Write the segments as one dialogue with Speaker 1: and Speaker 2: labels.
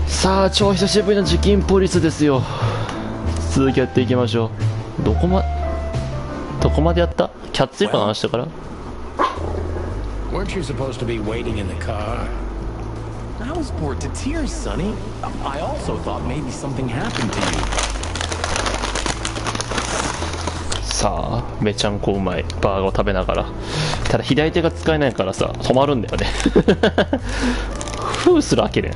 Speaker 1: さあ超久しぶりのチキンポリスですよ。続きやっていきましょう。どこまでやった？キャッツイカの話したから。
Speaker 2: Weren't you supposed to be waiting in the car?
Speaker 3: I was bored to tears, Sonny. I also thought maybe something happened to you.
Speaker 1: さあめちゃんこうまいバーガーを食べながら、ただ左手が使えないからさ止まるんだよね。封する開けれん。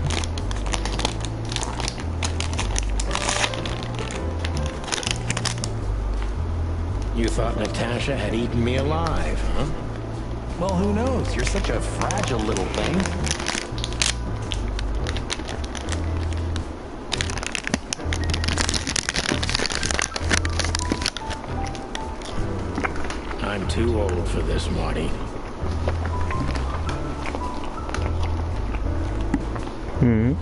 Speaker 2: You thought Natasha had eaten me alive, huh?
Speaker 3: Well, who knows? You're such a fragile little thing.
Speaker 2: I'm too old for this, Marty.
Speaker 1: うん。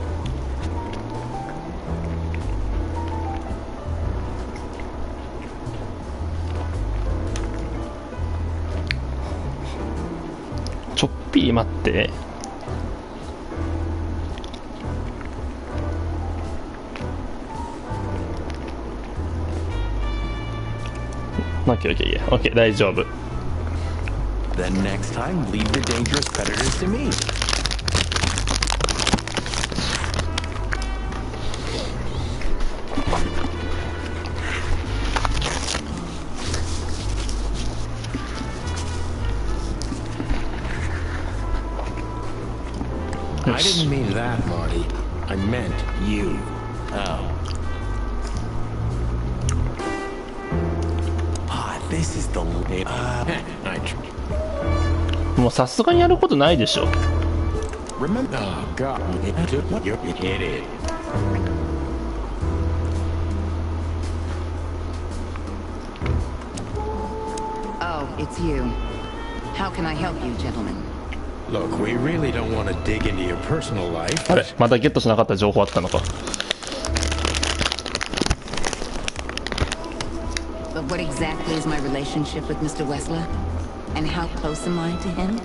Speaker 1: ちょっぴり待って。オッケーオッケーオッケー大丈夫。
Speaker 3: Then next time, leave your dangerous predators to me.
Speaker 2: I didn't mean that, Marty. I meant you.
Speaker 3: Oh. This is the...
Speaker 1: もうさすがにやることないでしょ。
Speaker 2: Remember? Oh, God. You hit it.
Speaker 4: Oh, it's you. How can I help you, gentlemen?
Speaker 2: Look, we really don't want to dig into your personal life.
Speaker 1: あれまたゲットしなかった情報あったのか。
Speaker 4: But what exactly is my relationship with Mr. Wessler? And how close am I to him?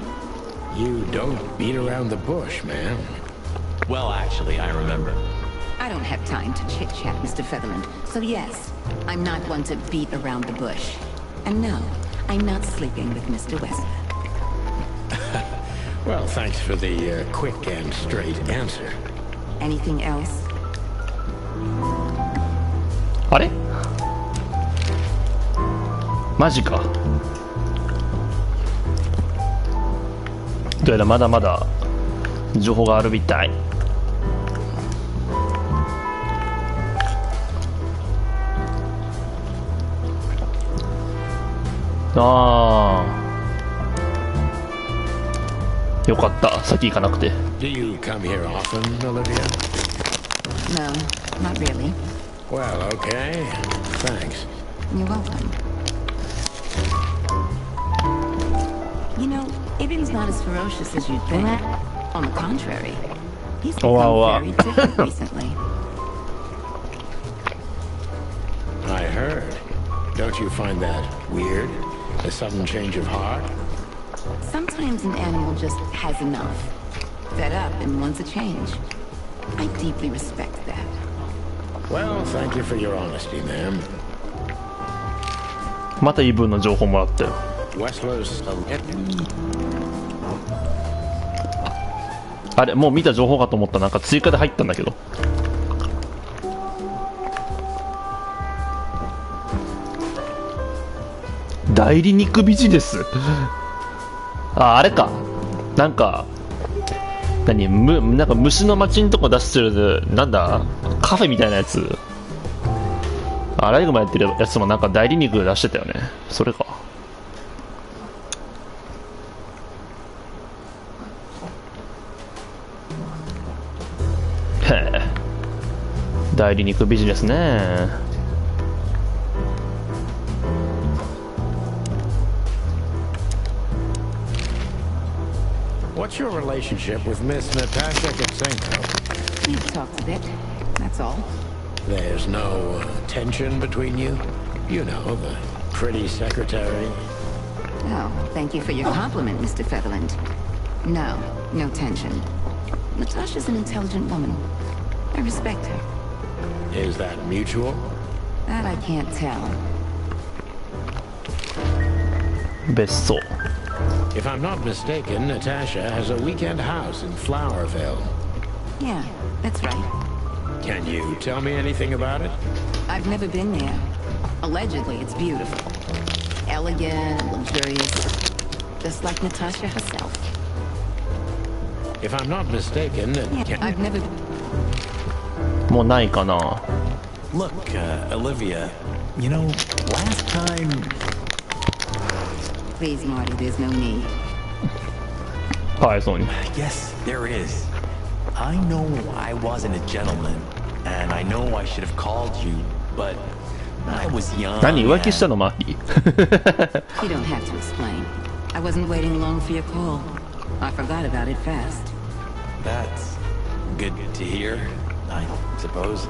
Speaker 2: You don't beat around the bush, man.
Speaker 3: Well, actually, I remember.
Speaker 4: I don't have time to chit-chat, Mr. Featherland. So yes, I'm not one to beat around the bush. And no, I'm not sleeping with Mr. Wessler.
Speaker 2: Well, thanks for the quick and straight answer.
Speaker 4: Anything else?
Speaker 1: あれマジか。どうやらまだまだ情報があるみたい。ああ。よかった。先行かなくて。
Speaker 2: Do you come here often, Olivia?
Speaker 4: No, not really.
Speaker 2: Well, okay. Thanks.
Speaker 4: You're welcome. You know, Ibn's not as ferocious as you'd think. On the contrary, he's become very different recently.
Speaker 2: I heard. Don't you find that weird? A sudden change of heart?
Speaker 4: Sometimes an animal just has enough. Fed up and wants a change. I deeply respect that.
Speaker 2: Well, thank you for your honesty, ma'am.
Speaker 1: またイブンの情報もらったよ。
Speaker 2: Wessler's...
Speaker 1: あれもう見た情報かと思った。なんか追加で入ったんだけど。代理肉ビジネス。あれか。なんかなんか虫の町んとこ出してるなんだカフェみたいなやつ。アライグマやってるやつもなんか代理肉出してたよね。それか。へえ。代理肉ビジネスね。
Speaker 2: What's your relationship with Miss Natasha Kitsenko?
Speaker 4: We've talked a bit, that's all.
Speaker 2: There's no tension between you? You know, the pretty secretary.
Speaker 4: Oh, thank you for your compliment, Mr. Featherland. No, no tension. Natasha's an intelligent woman. I respect her.
Speaker 2: Is that mutual?
Speaker 4: That I can't tell.
Speaker 1: 別荘。
Speaker 2: If I'm not mistaken, Natasha has a weekend house in Flowerville.
Speaker 4: Yeah, that's right.
Speaker 2: Can you tell me anything about it?
Speaker 4: I've never been there. Allegedly, it's beautiful. Elegant and luxurious. Just like Natasha herself.
Speaker 2: If I'm not mistaken,
Speaker 4: Yeah, I've never...
Speaker 1: もうないかな。
Speaker 3: Look, Olivia, you know, last time...
Speaker 4: Please, Marty, there's no need.
Speaker 1: かわいそうに。
Speaker 3: Yes, there is. I know I wasn't a gentleman, and I know I should have called you, but I was young.
Speaker 1: 何浮気したのマーキー
Speaker 4: You don't have to explain. I wasn't waiting long for your call. I forgot about it fast.
Speaker 3: That's good to hear, I suppose.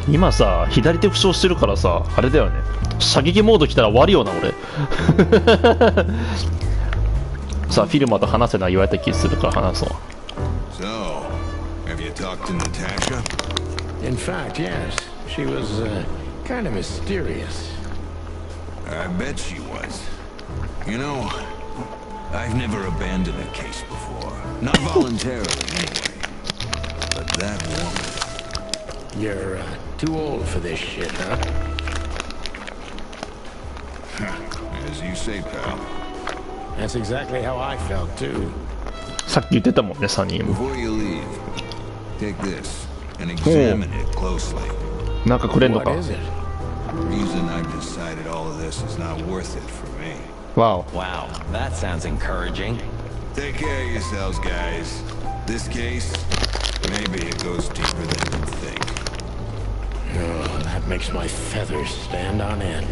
Speaker 1: 今さ左手負傷してるからさあれだよね射撃モード来たら終わるよな俺さあフィルマと話せな言われた気するから話そう
Speaker 5: So, have you talked to Natasha?
Speaker 2: in fact, yes. She was kind of mysterious.
Speaker 5: I bet she was. You know, I've never abandoned a case before. Not voluntarily, anyway. But that woman...
Speaker 2: You're too old for this shit, huh?
Speaker 5: As you say, pal.
Speaker 2: That's exactly how I felt, too.
Speaker 1: さっき言ってたもんねサニーも
Speaker 5: Before you leave, take this and examine it closely.
Speaker 1: なんかくれんのか
Speaker 2: What is it?
Speaker 5: Reason I've decided all of this is not worth it for me.
Speaker 1: わお
Speaker 3: Wow, that sounds encouraging.
Speaker 5: Take care of yourselves, guys. This case, maybe it goes deeper than you think.
Speaker 2: Oh, that makes my feathers stand on end.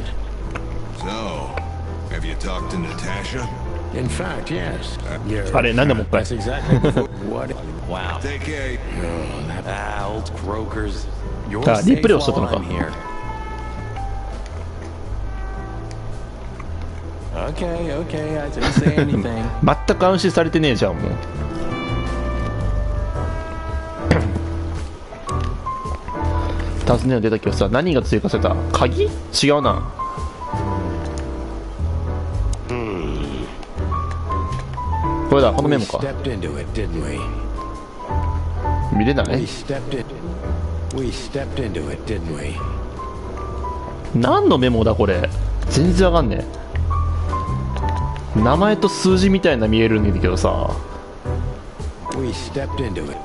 Speaker 5: So, have you talked to Natasha?
Speaker 2: In fact, yes. You're,
Speaker 1: あれなんでもう一回
Speaker 2: that's exactly what...
Speaker 3: Wow.
Speaker 5: Take care.
Speaker 3: Old croakers. You're
Speaker 1: あリ
Speaker 3: safe
Speaker 1: プレイをしとったの
Speaker 3: while
Speaker 1: か
Speaker 3: I'm here. Okay, okay, I didn't say anything.
Speaker 1: 全く安心されてねえじゃんもう尋ねの出たけどさ何が追加された鍵違うなこれだこのメ
Speaker 2: We
Speaker 1: モか
Speaker 2: stepped into it, didn't we?
Speaker 1: 見れない
Speaker 2: We stepped into it, didn't we?
Speaker 1: 何のメモだこれ全然わかんねえ名前と数字みたいな見えるんだけどさ
Speaker 2: We stepped into it.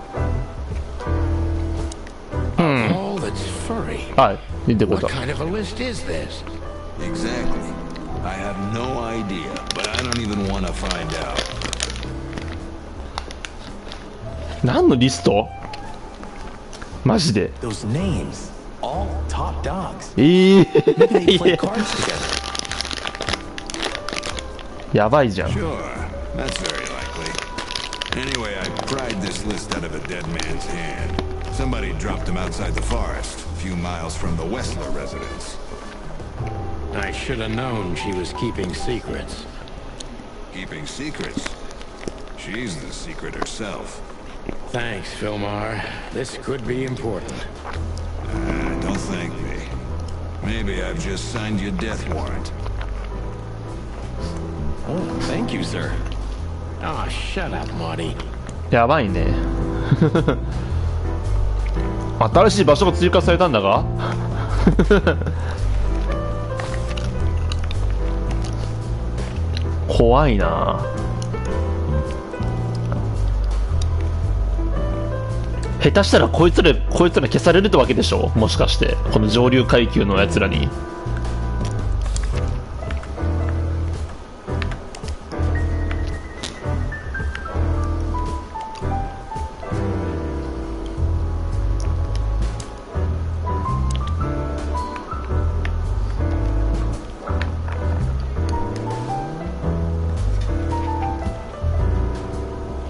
Speaker 2: All that's furry.
Speaker 1: あ見てこれ
Speaker 2: What
Speaker 1: た
Speaker 2: kind of a list is this?
Speaker 5: Exactly. I have no idea, but I don't even want to find out.
Speaker 1: 何のリストマジで
Speaker 3: Those names, all top dogs.
Speaker 1: え
Speaker 3: They play
Speaker 1: え
Speaker 3: cards together.
Speaker 1: やばいじゃん
Speaker 5: Sure, that's very likely. Anyway, I pried this list out of a dead man's hand. Somebody dropped him outside the forest, a few miles from the Wessler residence.
Speaker 2: I should have known she was keeping secrets.
Speaker 5: Keeping secrets. She's the secret herself.
Speaker 2: Thanks, Philmar. This could be important.
Speaker 5: Don't thank me. Maybe I've just signed your death warrant.
Speaker 3: Oh, thank you, sir.
Speaker 2: Oh, shut up, Marty.
Speaker 1: やばいね新しい場所が追加されたんだが怖いな下手したらこいつら消されるってわけでしょもしかしてこの上流階級のやつらに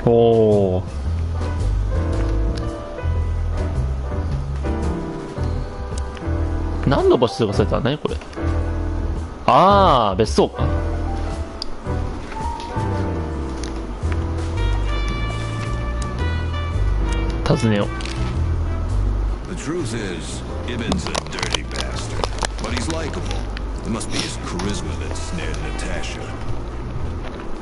Speaker 1: おー何の場所がされた何これああ別荘か尋ねよう。
Speaker 5: The truth is, Ibben's a dirty bastard, but he's likable. It must be his charisma that snared Natasha.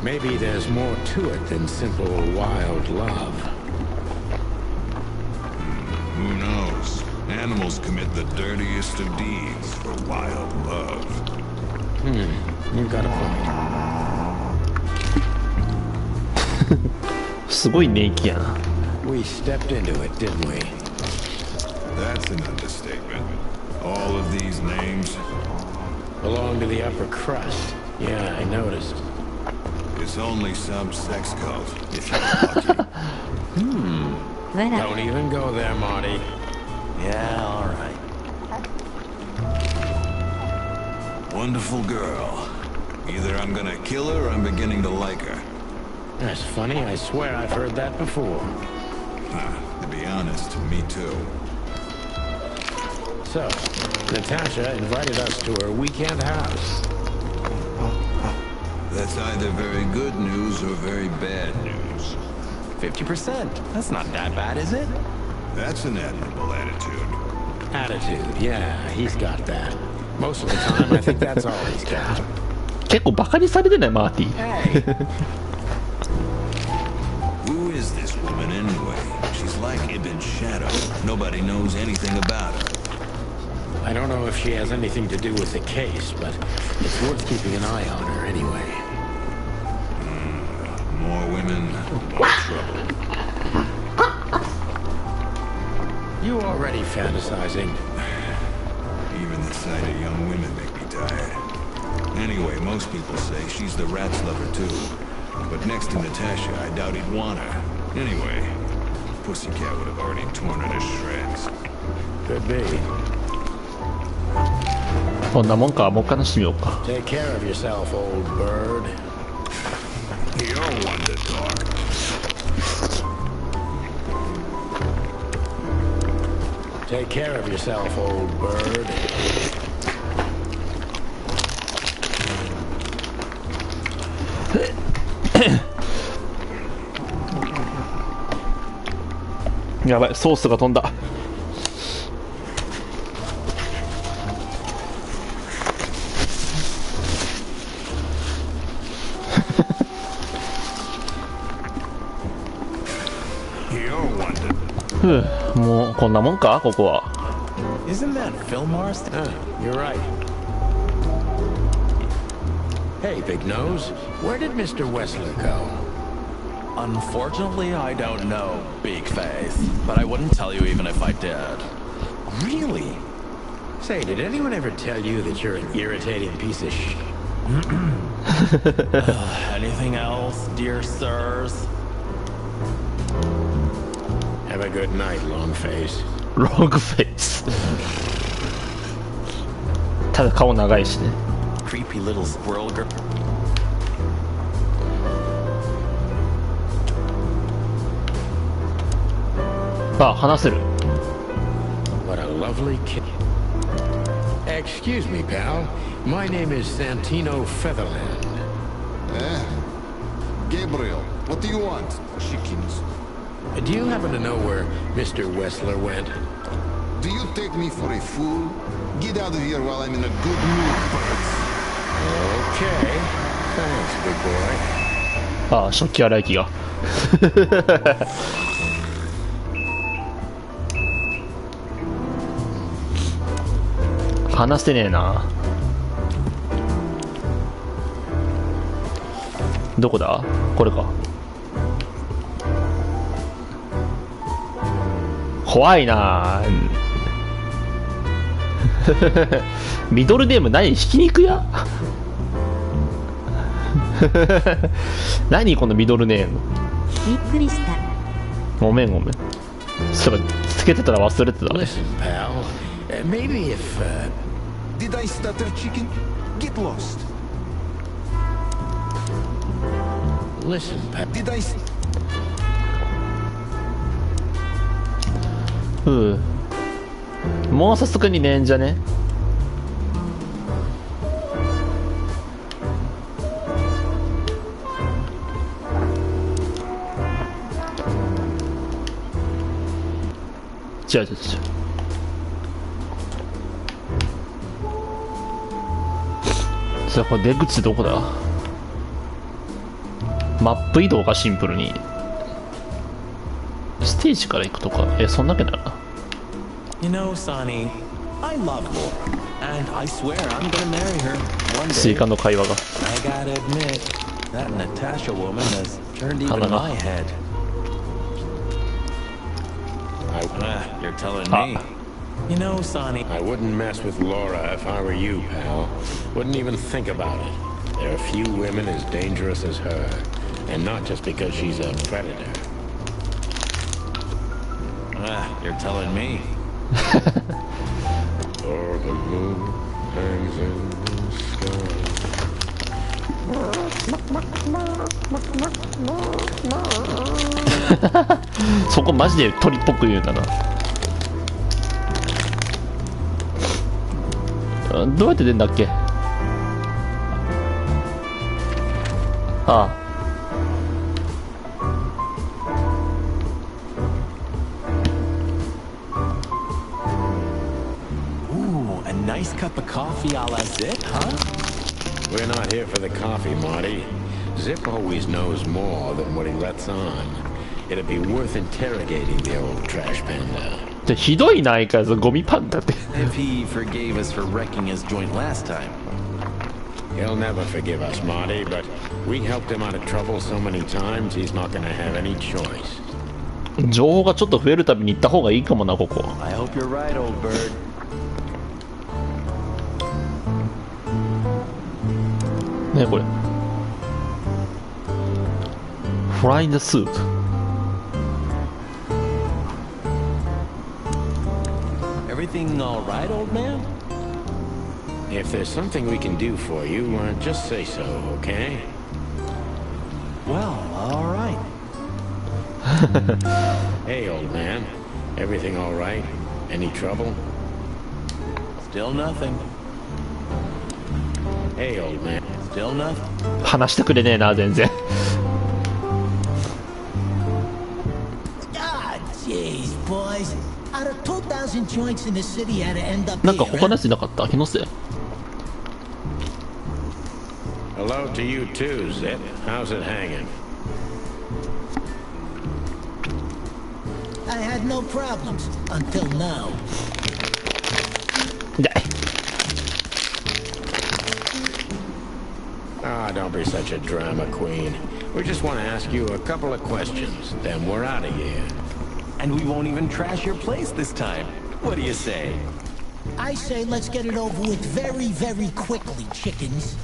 Speaker 2: Maybe there's more to it than simple wild love.
Speaker 5: Who knows? Animals commit the dirtiest of deeds for wild love.
Speaker 2: You've got a point.
Speaker 1: すごい年季やな。
Speaker 2: We stepped into it, didn't we?
Speaker 5: That's an understatement. All of these names,
Speaker 2: Belong to the upper crust. Yeah, I noticed.
Speaker 5: it's only some sex cult, if you're lucky.
Speaker 2: Don't even go there, Marty.
Speaker 3: Yeah, all right.
Speaker 5: Wonderful girl. Either I'm gonna kill her or I'm beginning to like her.
Speaker 2: That's funny. I swear I've heard that before.
Speaker 5: To be honest, me too.
Speaker 2: So, Natasha invited us to her weekend house.
Speaker 5: That's either very good news or very bad news.
Speaker 3: 50%. That's not that bad, is it?
Speaker 5: That's an admirable attitude.
Speaker 2: Attitude, yeah, he's got that. Most of the time, I think that's all he's got.
Speaker 1: 結構バカにされてないマーティ。
Speaker 2: Hey,
Speaker 5: Who is this woman anyway? She's like Ibben's shadow. Nobody knows anything about her.
Speaker 2: I don't know if she has anything to do with the case, but it's worth keeping an eye on her anyway.
Speaker 5: More women, more trouble.
Speaker 2: You already fantasizing.
Speaker 5: Even the sight of young women make me tired. Anyway, most people say she's the rat's lover too. But next to Natasha, I doubt he'd want her. Anyway, Pussycat would have already torn her to shreds.
Speaker 2: Could be.
Speaker 1: こんなもんか。もう一回話してみようか。
Speaker 2: Take care of yourself, old bird.
Speaker 5: You're one to talk.
Speaker 2: Take care of yourself, old bird.
Speaker 1: やばい、ソースが飛んだ。ふう、もうこんなもんか、ここは。
Speaker 3: Isn't that Fillmore's?
Speaker 2: You're right. Hey, Big Nose, where did Mr. Wessler go?
Speaker 3: Unfortunately, I don't know, Big Face. But I wouldn't tell you even if I did.
Speaker 2: Really? Say, did anyone ever tell you that you're an irritating piece of sh...
Speaker 3: Anything else, dear sirs?
Speaker 2: Have a good night, long face.
Speaker 1: ロングフェイス。ただ顔長いしね。
Speaker 3: Creepy little squirrel girl.
Speaker 1: あ、話せる。
Speaker 2: What a lovely kid. Excuse me, pal. My name is Santino Featherland.
Speaker 6: Gabriel, what do you want? Chickens.
Speaker 2: Do you happen to know where Mr. Wessler went?
Speaker 6: Do you take me for a fool? Get out of here while I'm in a good mood, birds.
Speaker 2: Okay. Thanks, big boy.
Speaker 1: ああ、食器洗い機が。話せねえな。どこだ？これか。怖いな。ミドルネーム何？ひき肉屋？何このミドルネーム。
Speaker 7: びっくりした。
Speaker 1: ごめんごめん。そういえばつけてたら忘れてたね。
Speaker 2: Listen, pal. Maybe if,
Speaker 6: Did I stutter, chicken? Get lost.
Speaker 2: Listen, pal.
Speaker 6: Did I...
Speaker 1: もうさすがにねえんじゃね？違う違う違う。じゃあこれ出口どこだ。マップ移動がシンプルにステージから行くとか、そんなわけなら。
Speaker 3: You know, Sonny, I love Laura, and I swear I'm gonna marry her one
Speaker 1: 追
Speaker 3: day.
Speaker 1: 加の会話が。
Speaker 3: I gotta admit, that Natasha woman has turned even my head. You're telling me. You know, Sonny,
Speaker 2: I wouldn't mess with Laura if I were you, pal. Wouldn't even think about it. There are few women as dangerous as her, and not just because she's a predator.
Speaker 3: You're telling me.
Speaker 2: Or the moon hangs in the sky.
Speaker 1: そこマジで鳥っぽく言うんだな。どうやって出んだっけ。ああ、
Speaker 3: Ooh, a nice cup of coffee a la Zip, huh?
Speaker 2: We're not here for the coffee, Marty. Zip always knows more than what he lets on. It'd be worth interrogating the old trash panda.
Speaker 1: じゃひどいな、相変わらずゴミパンダって。
Speaker 3: If he forgave us for wrecking his joint last time.
Speaker 2: He'll never forgive us, Marty, but we helped him out of trouble so many times, he's not gonna have any choice.
Speaker 1: 情報がちょっと増えるたびに行った方がいいかもな、ここ。
Speaker 3: I hope you're right, old bird.
Speaker 1: ね、これ。フラインドスープ。
Speaker 3: Everything all right, old man?
Speaker 2: If there's something we can do for you, just say so, okay?
Speaker 3: Well, all right.
Speaker 2: Hey, old man. Everything all right? Any trouble?
Speaker 3: Still nothing.
Speaker 2: Hey, old man.
Speaker 3: Still nothing.
Speaker 1: 話してくれねえな、全然。
Speaker 7: Ah, jeez, boys. Out of 2,000 joints in the city, had to end up
Speaker 1: なんか
Speaker 7: here.
Speaker 1: 他のやついなかった？気のせい。
Speaker 2: Hello to you too, Zip. How's it hanging?
Speaker 7: I had no problems until now.
Speaker 1: 痛い。
Speaker 2: Ah, don't be such a drama queen. We just want to ask you a couple of questions, then we're out of here.
Speaker 3: And we won't even trash your place this time. What do you say?
Speaker 7: I say let's get it over with very, very quickly, chickens.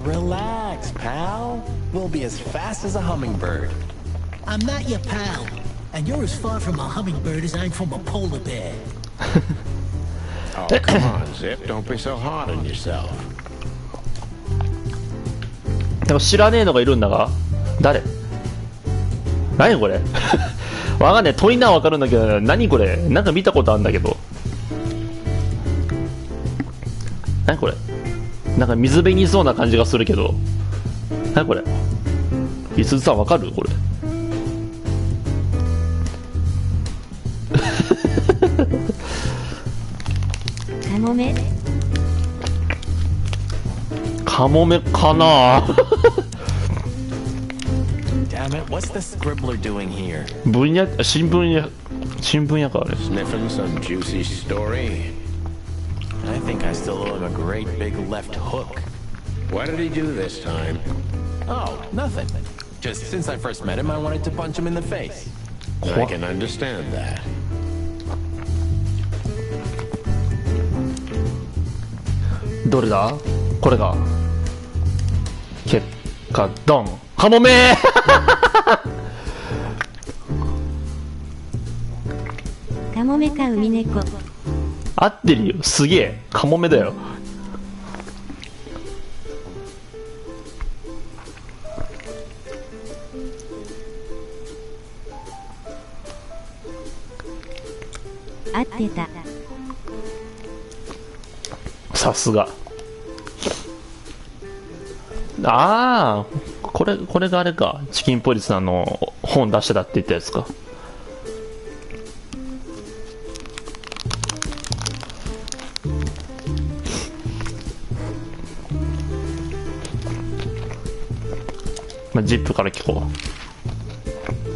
Speaker 3: Relax, pal. We'll be as fast as a hummingbird.
Speaker 7: I'm not your pal, and you're as far from a hummingbird as I'm from a polar bear.
Speaker 2: Oh, come on, Zip. Don't be so hard on yourself.
Speaker 1: でも知らねえのがいるんだが、誰？何これ？わかんねえ。鳥ならわかるんだけど、何これ？なんか見たことあるんだけど。何これ？なんか水辺にいそうな感じがするけど。何これ？いすずさんわかる？これ。
Speaker 8: カモメ。
Speaker 1: カモメかな。
Speaker 3: Damn it, what's the scribbler doing here?
Speaker 1: 新聞屋かあれ。
Speaker 2: Sniffing some juicy story?
Speaker 3: I think I still owe him a great big left hook.
Speaker 2: What did he do this time?
Speaker 3: Oh, nothing. Just since I first met him, I wanted to punch him in the face.
Speaker 2: I can understand that.
Speaker 1: どれだ？これが。結果ドン。カモメ。
Speaker 8: カモメかウミネコ。
Speaker 1: 合ってるよ。すげえ。カモメだよ。
Speaker 8: 合ってた。
Speaker 1: さすが。ああ、これがあれか。チキンポリスの本出してたって言ったやつか。まあ、ジップから聞こ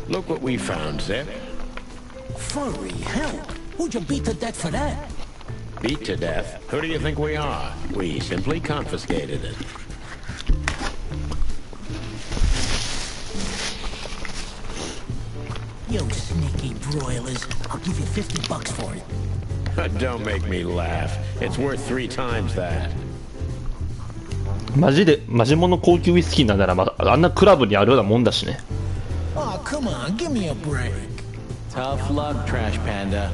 Speaker 2: Look what we found, Zip.
Speaker 7: Furry hell. Who'd you beat to death for that?
Speaker 2: Beat to death. Who do you think we are? We simply confiscated it.
Speaker 7: You sneaky broilers. I'll give you $50 for it.
Speaker 2: Don't make me laugh. It's worth 3 times that.
Speaker 1: う。マジ物高級ウイスキーなんなら、まあ、あんなクラブにあるようなもんだしね。
Speaker 7: Oh, come on, give me a break.
Speaker 3: Tough luck, Trash Panda.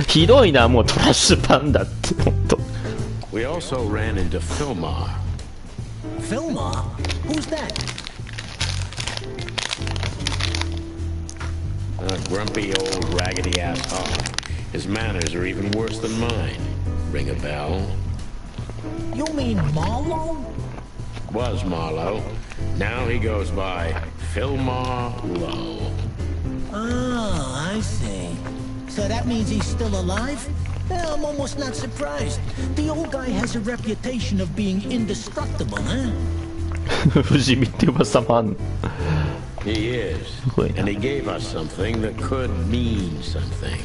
Speaker 1: ひどいな、もうトラッシュパンダって、ほんと。
Speaker 2: We also ran into Filmar.
Speaker 7: Filmar? Who's that?
Speaker 2: A grumpy old raggedy-ass hog. His manners are even worse than mine. Ring a bell?
Speaker 7: You mean Marlowe?
Speaker 2: Was Marlowe. Now he goes by Filmar Lowe.
Speaker 7: Oh, I see. So that means he's still alive? Yeah, I'm almost not surprised. The old guy has a reputation of being indestructible, huh?
Speaker 1: 不死身って噂もあんの。
Speaker 2: He is. And he gave us something that could mean something.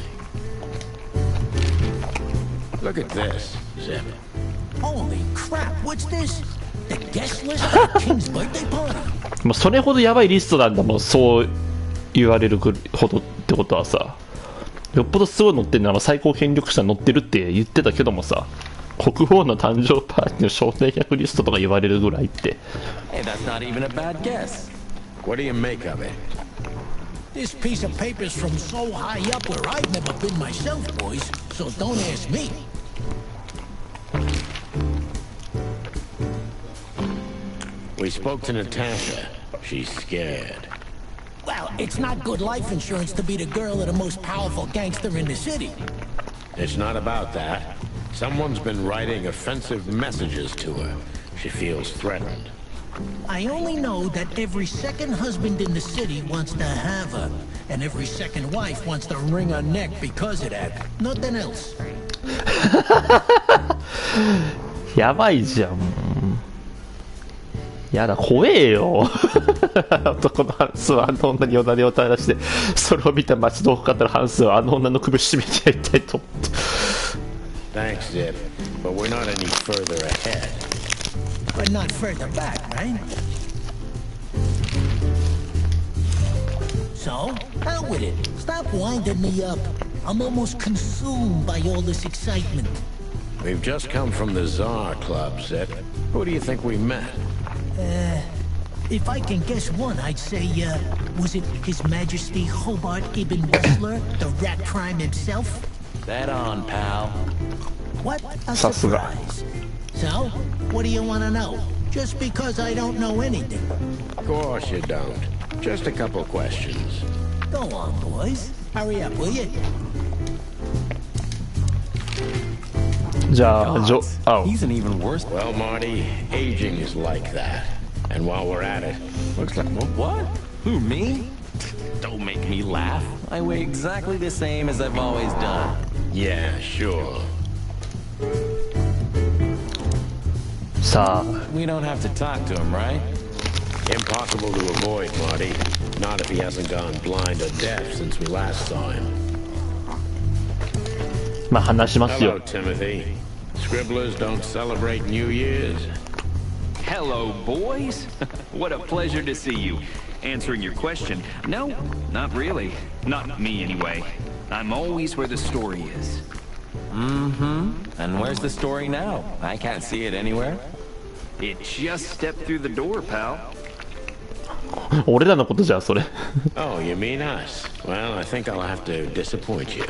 Speaker 2: Look at this, Zip.
Speaker 7: Holy crap, what's this? The guest list for the king's birthday party?
Speaker 1: もうそれほどやばいリストなんだもん、そう言われるほどってことはさ、よっぽどすごい載ってるのは最高権力者載ってるって言ってたけどもさ、国王の誕生パーティーの招待客リストとか言われるぐらいって。
Speaker 3: Hey, that's not even a bad guess.
Speaker 2: What do you make of it?
Speaker 7: This piece of paper's from so high up where I've never been myself, boys, so don't ask me.
Speaker 2: We spoke to Natasha. She's scared.
Speaker 7: Well, it's not good life insurance to be the girl of the most powerful gangster in the city.
Speaker 2: It's not about that. Someone's been writing offensive messages to her. She feels threatened.
Speaker 7: I only know that every second husband in the city wants to have her, and every second wife wants to wring her neck because of that. Nothing else.
Speaker 1: やばいじゃん。やだ、怖えよ。男の半数はあの女によだれを垂らして、それを見た街の他の半数はあの女の首を絞めてやりたいと思って。
Speaker 2: Thanks, Zip, but we're not any further ahead.
Speaker 7: But not further back, right? So, out with it. Stop winding me up. I'm almost consumed by all this excitement.
Speaker 2: We've just come from the Tsar Club, Zip. Who do you think we met?
Speaker 7: If I can guess one, I'd say, was it His Majesty Hobart Ibn Whistler, the rat crime himself?
Speaker 3: That on, pal.
Speaker 7: What a surprise. So, what do you want to know? Just because I don't know anything.
Speaker 2: Of course you don't. Just a couple questions.
Speaker 7: Go on, boys. Hurry up, will you?
Speaker 1: じゃあ、
Speaker 3: He's an even worse.
Speaker 2: Well, Marty, aging is like that. And while we're at it, looks like...
Speaker 3: What? Who, me? Don't make me laugh. I weigh exactly the same as I've always done.
Speaker 2: Yeah, sure.
Speaker 1: さあ、
Speaker 3: We don't have to talk to him, right?
Speaker 2: Impossible to avoid, Marty. Not if he hasn't gone blind or deaf since we last saw him.
Speaker 1: まあ話します
Speaker 2: Hello,
Speaker 1: よ。
Speaker 2: Timothy. Scribblers don't celebrate New Year's.
Speaker 9: Hello, boys. What a pleasure to see you. Answering your question, no, not really. Not me, anyway. I'm always where the story is.
Speaker 3: Mm-hmm. And where's the story now? I can't see it anywhere.
Speaker 9: It just stepped through the door, pal.
Speaker 1: 俺らのことじゃそれ。
Speaker 2: Oh, you mean us? Well, I think I'll have to disappoint you.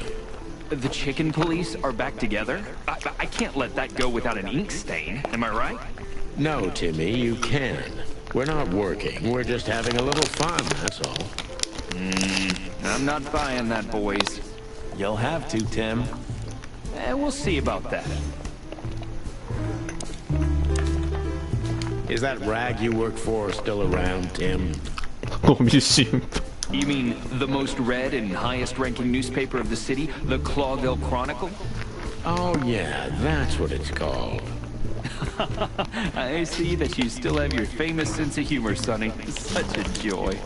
Speaker 9: The chicken police are back together? I can't let that go without an ink stain, am I right?
Speaker 2: No, Timmy, you can. We're not working. We're just having a little fun, that's all.
Speaker 9: I'm not buying that, boys.
Speaker 3: You'll have to, Tim.
Speaker 9: We'll see about that.
Speaker 2: Is that rag you work for still around, Tim?
Speaker 1: ゴミ新聞。
Speaker 9: You mean the most read and highest-ranking newspaper of the city, the Clawville Chronicle?
Speaker 2: Oh, yeah, that's what it's called.
Speaker 9: I see that you still have your famous sense of humor, Sonny. Such a joy.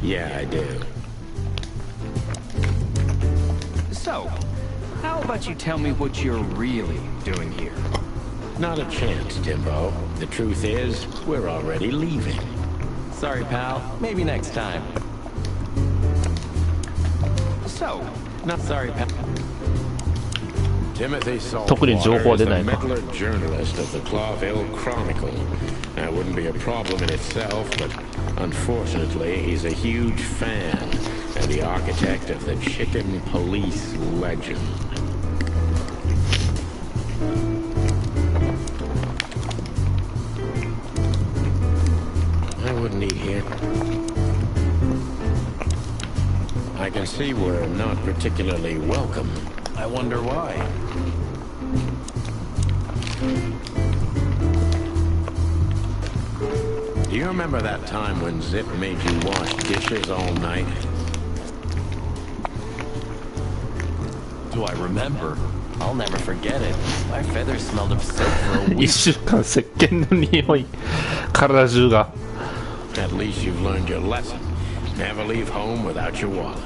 Speaker 2: Yeah, I do.
Speaker 9: So, how about you tell me what you're really doing here?
Speaker 2: Not a chance, Timbo. The truth is, we're already leaving.
Speaker 3: Sorry, pal. Maybe next time.
Speaker 9: So,
Speaker 3: Not sorry, pal.
Speaker 2: Timothy
Speaker 1: 特に情報は
Speaker 2: Saltwater
Speaker 1: 出
Speaker 2: is
Speaker 1: ない
Speaker 2: the
Speaker 1: か。
Speaker 2: meddler journalist of the Clawville Chronicle. That wouldn't be a problem in itself, but unfortunately, he's a huge fan and the architect of the Chicken Police legend. I wouldn't eat here. I can see we're not particularly welcome.
Speaker 3: I wonder why.
Speaker 2: Do you remember that time when Zip made you wash dishes all night?
Speaker 3: Do I remember? I'll never forget it. My feathers smelled of soap for a
Speaker 1: 1
Speaker 3: week.
Speaker 1: 週間石鹸の匂い、体中が。
Speaker 2: At least you've learned your lesson. Never leave home without your wallet.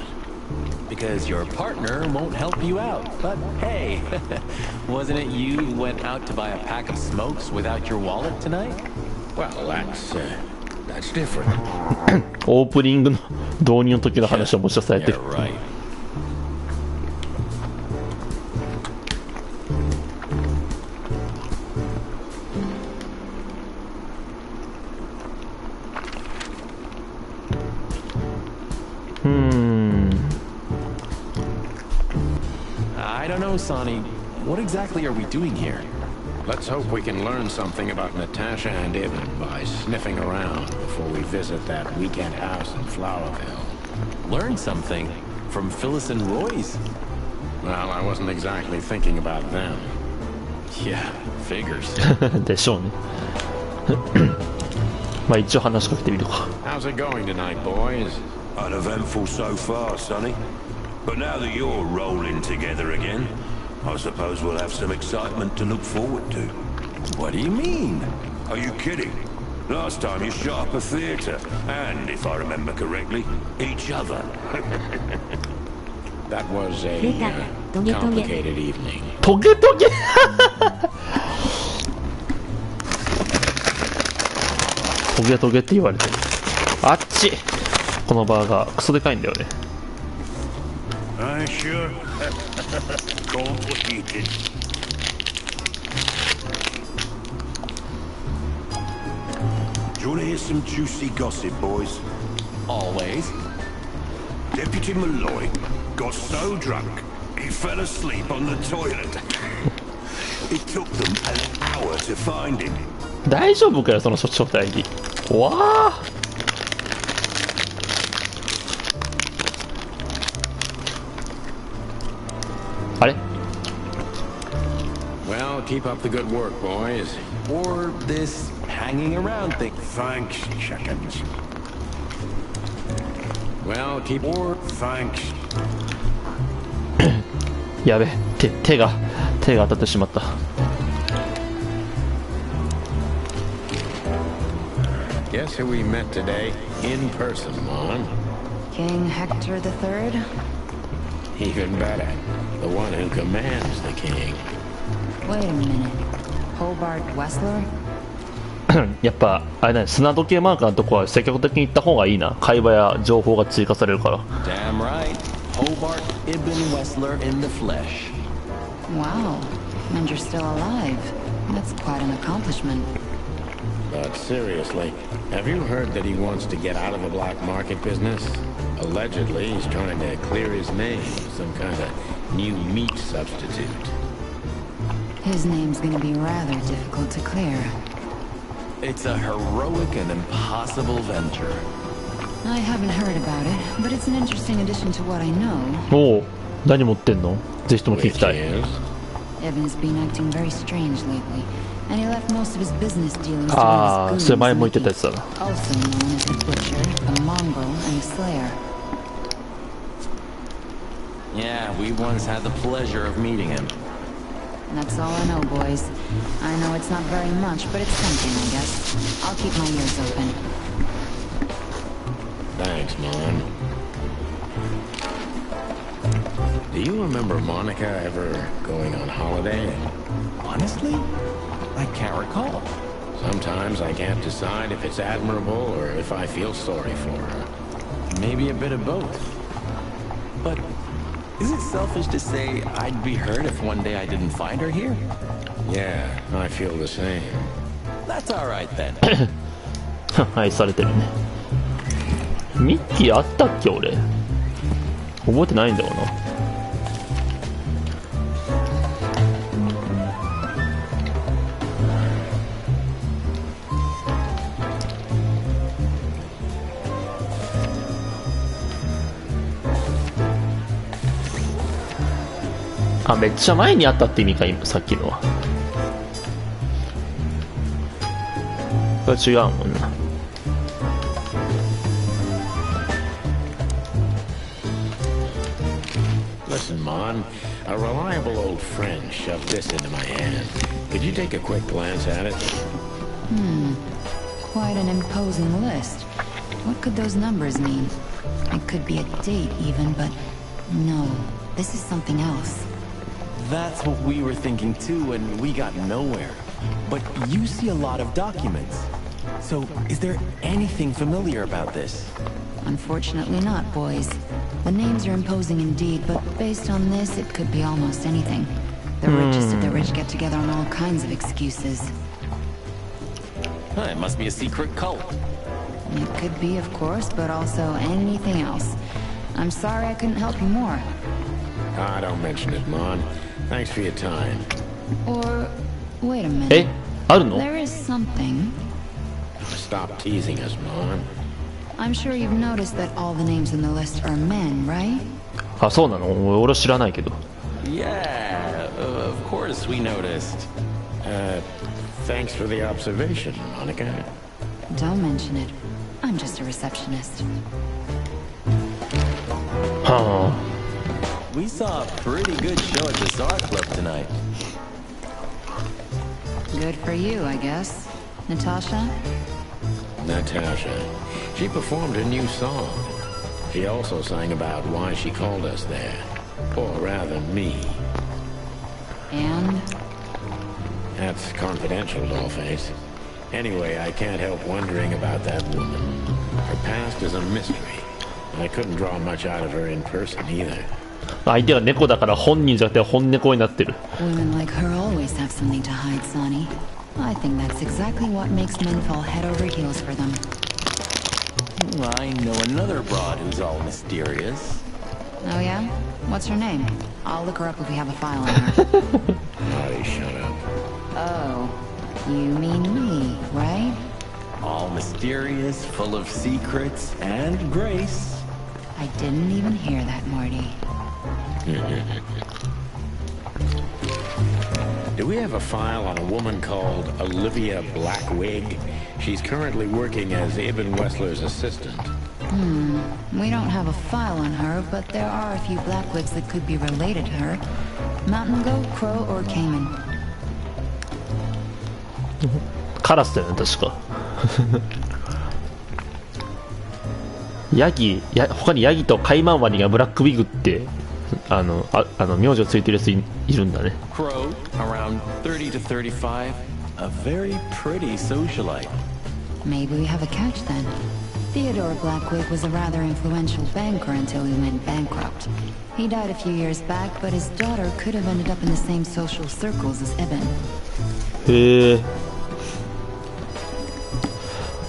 Speaker 3: Because your partner won't help you out. But hey, wasn't it you who went out to buy a pack of smokes without your wallet tonight?
Speaker 2: Well, that's different.
Speaker 1: オープニングの導入の時の話を持ち出されて
Speaker 3: Yeah,
Speaker 1: る。
Speaker 3: right. I don't know, Sonny. What exactly are we doing here?
Speaker 2: Let's hope we can learn something about Natasha and Ibn by sniffing around before we visit that weekend house in Flowerville.
Speaker 3: Learn something from Phyllis and Roy's.
Speaker 2: Well, I wasn't exactly thinking about them.
Speaker 3: Yeah, figures.
Speaker 1: でしょうね。まあ一応話しかけてみるか。
Speaker 2: How's it going tonight, boys?
Speaker 10: Uneventful so far, Sonny. But now that you're rolling together again, I suppose we'll have some excitement to look forward to.
Speaker 3: What do you mean?
Speaker 10: Are you kidding? Last time you shot up a theatre, and if I remember correctly, each other.
Speaker 2: That was a
Speaker 8: 出た。トゲトゲ。
Speaker 2: complicated evening.
Speaker 1: トゲトゲトゲトゲって言われてる。あっちこのバーガークソでかいんだよね。
Speaker 10: I sure complicated. Do you want to hear some juicy gossip, boys?
Speaker 3: Always.
Speaker 10: Deputy Malloy got so drunk he fell asleep on the toilet. It took them an hour to find him.
Speaker 1: 大丈夫かよその所長代理。わあ。あれ
Speaker 2: Well, keep up the good work, boys.
Speaker 3: Or this hanging around thing.
Speaker 10: Thanks, chickens.
Speaker 2: Well, keep...
Speaker 10: Or thanks.
Speaker 1: やべ手が当たってしまった。
Speaker 2: Guess who we met today in person, Mon?
Speaker 4: King Hector III?
Speaker 2: Even better. The one who commands the king.
Speaker 4: Wait a minute. Hobart Wessler?
Speaker 1: やっぱあれだね、砂時計マーカーのとこは積極的に行った方がいいな。会話や情報が追加されるから。
Speaker 3: Damn right. Hobart Ibn Wessler in the flesh.
Speaker 4: Wow. And you're still alive. That's quite an accomplishment.
Speaker 2: But seriously, have you heard that he wants to get out of the black market business? Allegedly, he's trying to clear his name, some kind of new meat substitute.
Speaker 4: His name's gonna be rather difficult to clear.
Speaker 3: It's a heroic and impossible venture.
Speaker 4: I haven't heard about it, but it's an interesting addition to what I know.
Speaker 1: おお、何持ってんの？ぜひとも聞き
Speaker 2: Which
Speaker 1: たい。
Speaker 2: is...
Speaker 4: Evan's been acting very strange lately, and he left most of his business dealings to
Speaker 1: ああ、
Speaker 4: his
Speaker 1: それ
Speaker 4: goons
Speaker 1: 前
Speaker 4: in
Speaker 1: も言っ
Speaker 4: the
Speaker 1: てたやつだな。
Speaker 4: East, also known as the Butcher, the Mongrel, and the Slayer.
Speaker 3: Yeah, we once had the pleasure of meeting him.
Speaker 4: That's all I know, boys. I know it's not very much, but it's something, I guess. I'll keep my ears open.
Speaker 2: Thanks, Mon. Do you remember Monica ever going on holiday?
Speaker 3: Honestly, I can't recall.
Speaker 2: Sometimes I can't decide if it's admirable or if I feel sorry for her.
Speaker 3: Maybe a bit of both. But is it selfish to say I'd be hurt if one day I didn't find her here?
Speaker 2: Yeah, I feel the same.
Speaker 3: That's all right then.
Speaker 1: 愛されてるね。ミッキーあったっけ俺。覚えてないんだよな。あ、めっちゃ前にあったって意味か、今さっきのは。これ違うもんな。
Speaker 2: Listen, Mon, a reliable old friend shoved this into my hand. Could you take a quick glance at it?
Speaker 4: Quite an imposing list. What could those numbers mean? It could be a date even, but no, this is something else.
Speaker 3: That's what we were thinking too, and we got nowhere. But you see a lot of documents. So, is there anything familiar about this?
Speaker 4: Unfortunately not, boys. The names are imposing indeed, but based on this, it could be almost anything. The richest of the rich get together on all kinds of excuses.
Speaker 3: It must be a secret cult.
Speaker 4: It could be, of course, but also anything else. I'm sorry I couldn't help you more.
Speaker 2: Ah, don't mention it, Mon. Thanks for your time.
Speaker 4: Or, wait a minute.
Speaker 1: え、あるの？
Speaker 4: There is something.
Speaker 2: Stop teasing us, Mon.
Speaker 4: I'm sure you've noticed that all the names in the list are men, right?
Speaker 1: あ、そうなの？俺は知らないけど。
Speaker 3: Yeah, of course we noticed.
Speaker 2: Thanks for the observation, Monica.
Speaker 4: Don't mention it. I'm just a receptionist.
Speaker 1: は
Speaker 3: We saw a pretty good show at this art club tonight.
Speaker 4: Good for you, I guess. Natasha?
Speaker 2: Natasha. She performed a new song. She also sang about why she called us there. Or rather, me.
Speaker 4: And?
Speaker 2: That's confidential, Dollface. Anyway, I can't help wondering about that woman. Her past is a mystery. I couldn't draw much out of her in person either.
Speaker 1: 相手が猫だから本人じゃなくて本猫になってる。
Speaker 4: Women like her always have something to hide, Sonny. I think that's exactly what makes men fall head over heels for them.
Speaker 3: I know another broad who's all mysterious.
Speaker 4: Oh yeah? What's her name? I'll look her up if we have a file on her.
Speaker 2: Molly, shut up.
Speaker 4: Oh, you mean me, right?
Speaker 3: All mysterious, full of secrets, and grace.
Speaker 4: I didn't even hear that, Marty.
Speaker 2: Do we have a file on a woman called Olivia Blackwig? She's currently working as Ibn Wessler's assistant.
Speaker 4: We don't have a file on her, but there are a few Blackwigs that could be related to her. Mountain goat, crow, or caiman.
Speaker 1: カラスだよね確か。ヤギ、他にヤギとカイマンワニがブラックウィグって名字をついてるやついるんだね。
Speaker 3: Crow, around 30 to 35, a very pretty socialite.
Speaker 4: Maybe we have a catch then. Theodore Blackwig was a rather influential banker until he went bankrupt. He died a few years back, but his daughter could have ended up in the same social circles as Ibn.
Speaker 1: へえ。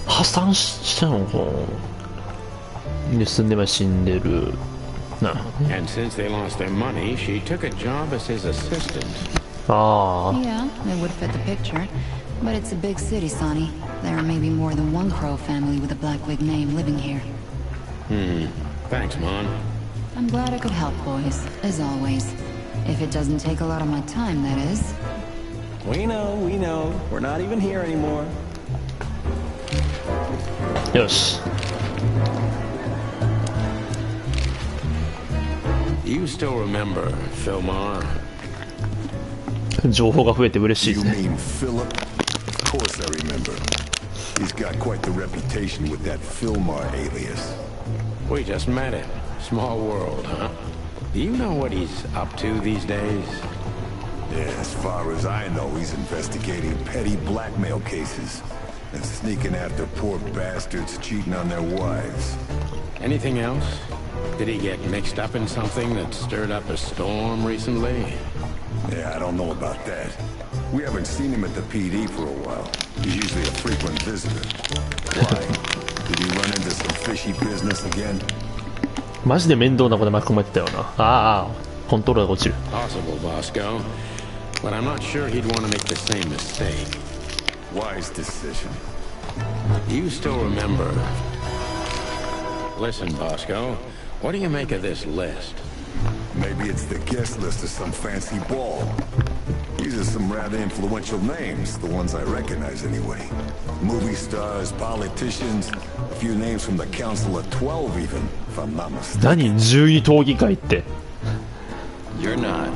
Speaker 1: 破産したのか。で数年前死んでる。なるほどね。
Speaker 2: And since they lost their money, she took a job as his assistant.
Speaker 1: ああ。
Speaker 4: Yeah, it would fit the picture. But it's a big city, Sonny. There may be more than one Crow family with a Blackwig name living here.
Speaker 2: Thanks, Mon.
Speaker 4: I'm glad I could help, boys, as always. If it doesn't take a lot of my time, that is.
Speaker 3: We know. We're not even here anymore.
Speaker 1: よし。
Speaker 2: You still remember Philmar?
Speaker 1: 情報が増えて嬉しい
Speaker 10: You
Speaker 1: ね。
Speaker 10: mean Philip? Of course I remember. He's got quite the reputation with that Fillmore alias.
Speaker 2: We just met him. Small world, huh? Do you know what he's up to these days?
Speaker 10: Yeah, as far as I know, he's investigating petty blackmail cases and sneaking after poor bastards cheating on their wives.
Speaker 2: Anything else? Did he get mixed up in something that stirred up a storm recently?
Speaker 10: Yeah, I don't know about that. We haven't seen him at the PD for a while. He's usually a frequent visitor. Why? Did he run into some fishy business again?
Speaker 1: マジで面倒なこと巻き込まれてたよな。ああ、コントローラーが落ちる。
Speaker 2: Possible, Bosco. But I'm not sure he'd want to make the same mistake.
Speaker 10: Wise decision.
Speaker 2: You still remember... Listen, Bosco, what do you make of this list?
Speaker 10: Maybe it's the guest list of some fancy ball. These are some rather influential names, the ones I recognize anyway. Movie stars, politicians, a few names from the Council of 12 even, if I'm not mistaken.
Speaker 1: 何獣医討議会って。
Speaker 3: You're not.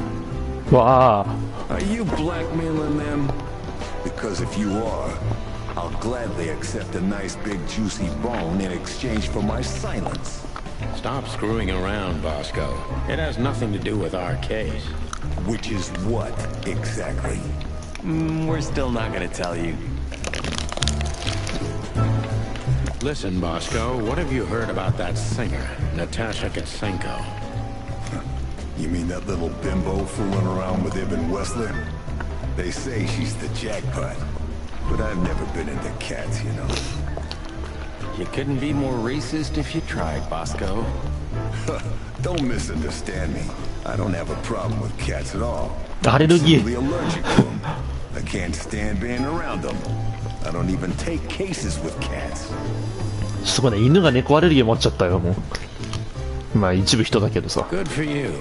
Speaker 1: わあ。
Speaker 10: Are you blackmailing them? Because if you are, I'll gladly accept a nice big juicy bone in exchange for my silence.
Speaker 2: Stop screwing around, Bosco. It has nothing to do with our case.
Speaker 10: Which is what, exactly?
Speaker 3: We're still not gonna tell you.
Speaker 2: Listen, Bosco, what have you heard about that singer, Natasha Katsenko?
Speaker 10: You mean that little bimbo fooling around with Ibn Wessler? They say she's the jackpot. But I've never been into cats, you know.
Speaker 3: You couldn't be more racist if you tried, Bosco.
Speaker 10: Don't misunderstand me. I don't have a problem with cats at all.
Speaker 1: アレル
Speaker 10: I'm
Speaker 1: ギ
Speaker 10: simply
Speaker 1: ー。
Speaker 10: allergic to them. I can't stand being around them. I don't even take cases with cats.
Speaker 1: すごいね、犬が猫アレルギー持っちゃったよ、もう。まあ一部人だけどさ。
Speaker 2: Good for you.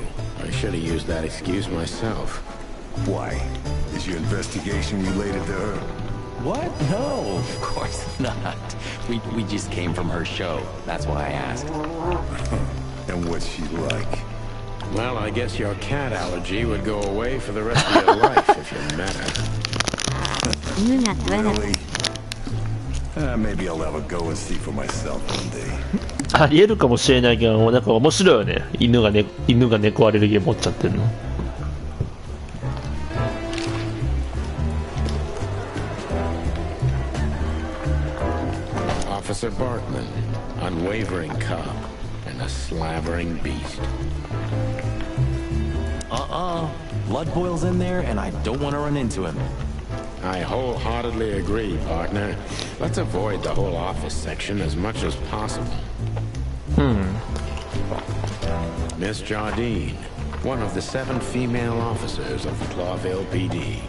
Speaker 2: I should have used that excuse myself.
Speaker 10: Why? Is your investigation related to her?
Speaker 3: What? No, of course not. We just came from her show. That's why I asked.
Speaker 10: And what's she like?
Speaker 2: Well, I guess your cat allergy would go away for the rest of your life if you met her.
Speaker 8: 犬が食わなく
Speaker 10: Really? Maybe I'll have a go and see for myself one day.
Speaker 1: ありえるかもしれないけど、なんか面白いよね。犬が猫アレルギー持っちゃってるの。
Speaker 2: Officer Bartman, unwavering cop, and a slavering beast.
Speaker 3: Blood boils in there, and I don't want to run into him.
Speaker 2: I wholeheartedly agree, partner. Let's avoid the whole office section as much as possible. Miss Jardine, one of the 7 female officers of Clawville PD.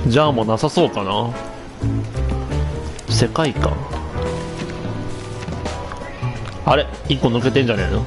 Speaker 1: じゃあもうなさそうかな。世界観。あれ1個抜けてんじゃねえの。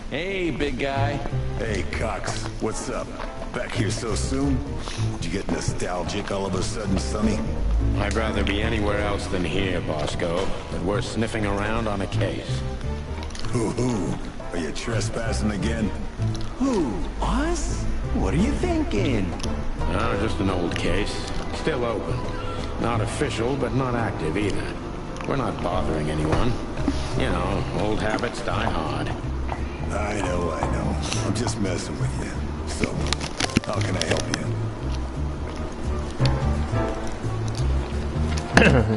Speaker 3: Hey, big guy.
Speaker 10: Hey, Cox, what's up? Back here so soon? Did you get nostalgic all of a sudden, Sonny?
Speaker 2: I'd rather be anywhere else than here, Bosco, but we're sniffing around on a case.
Speaker 10: Hoo-hoo. Are you trespassing again?
Speaker 3: Who? Us? What are you thinking?
Speaker 2: Just an old case. Still open. Not official, but not active either. We're not bothering anyone. You know, old habits die hard.
Speaker 10: I know. I'm just messing with you. So, how can I help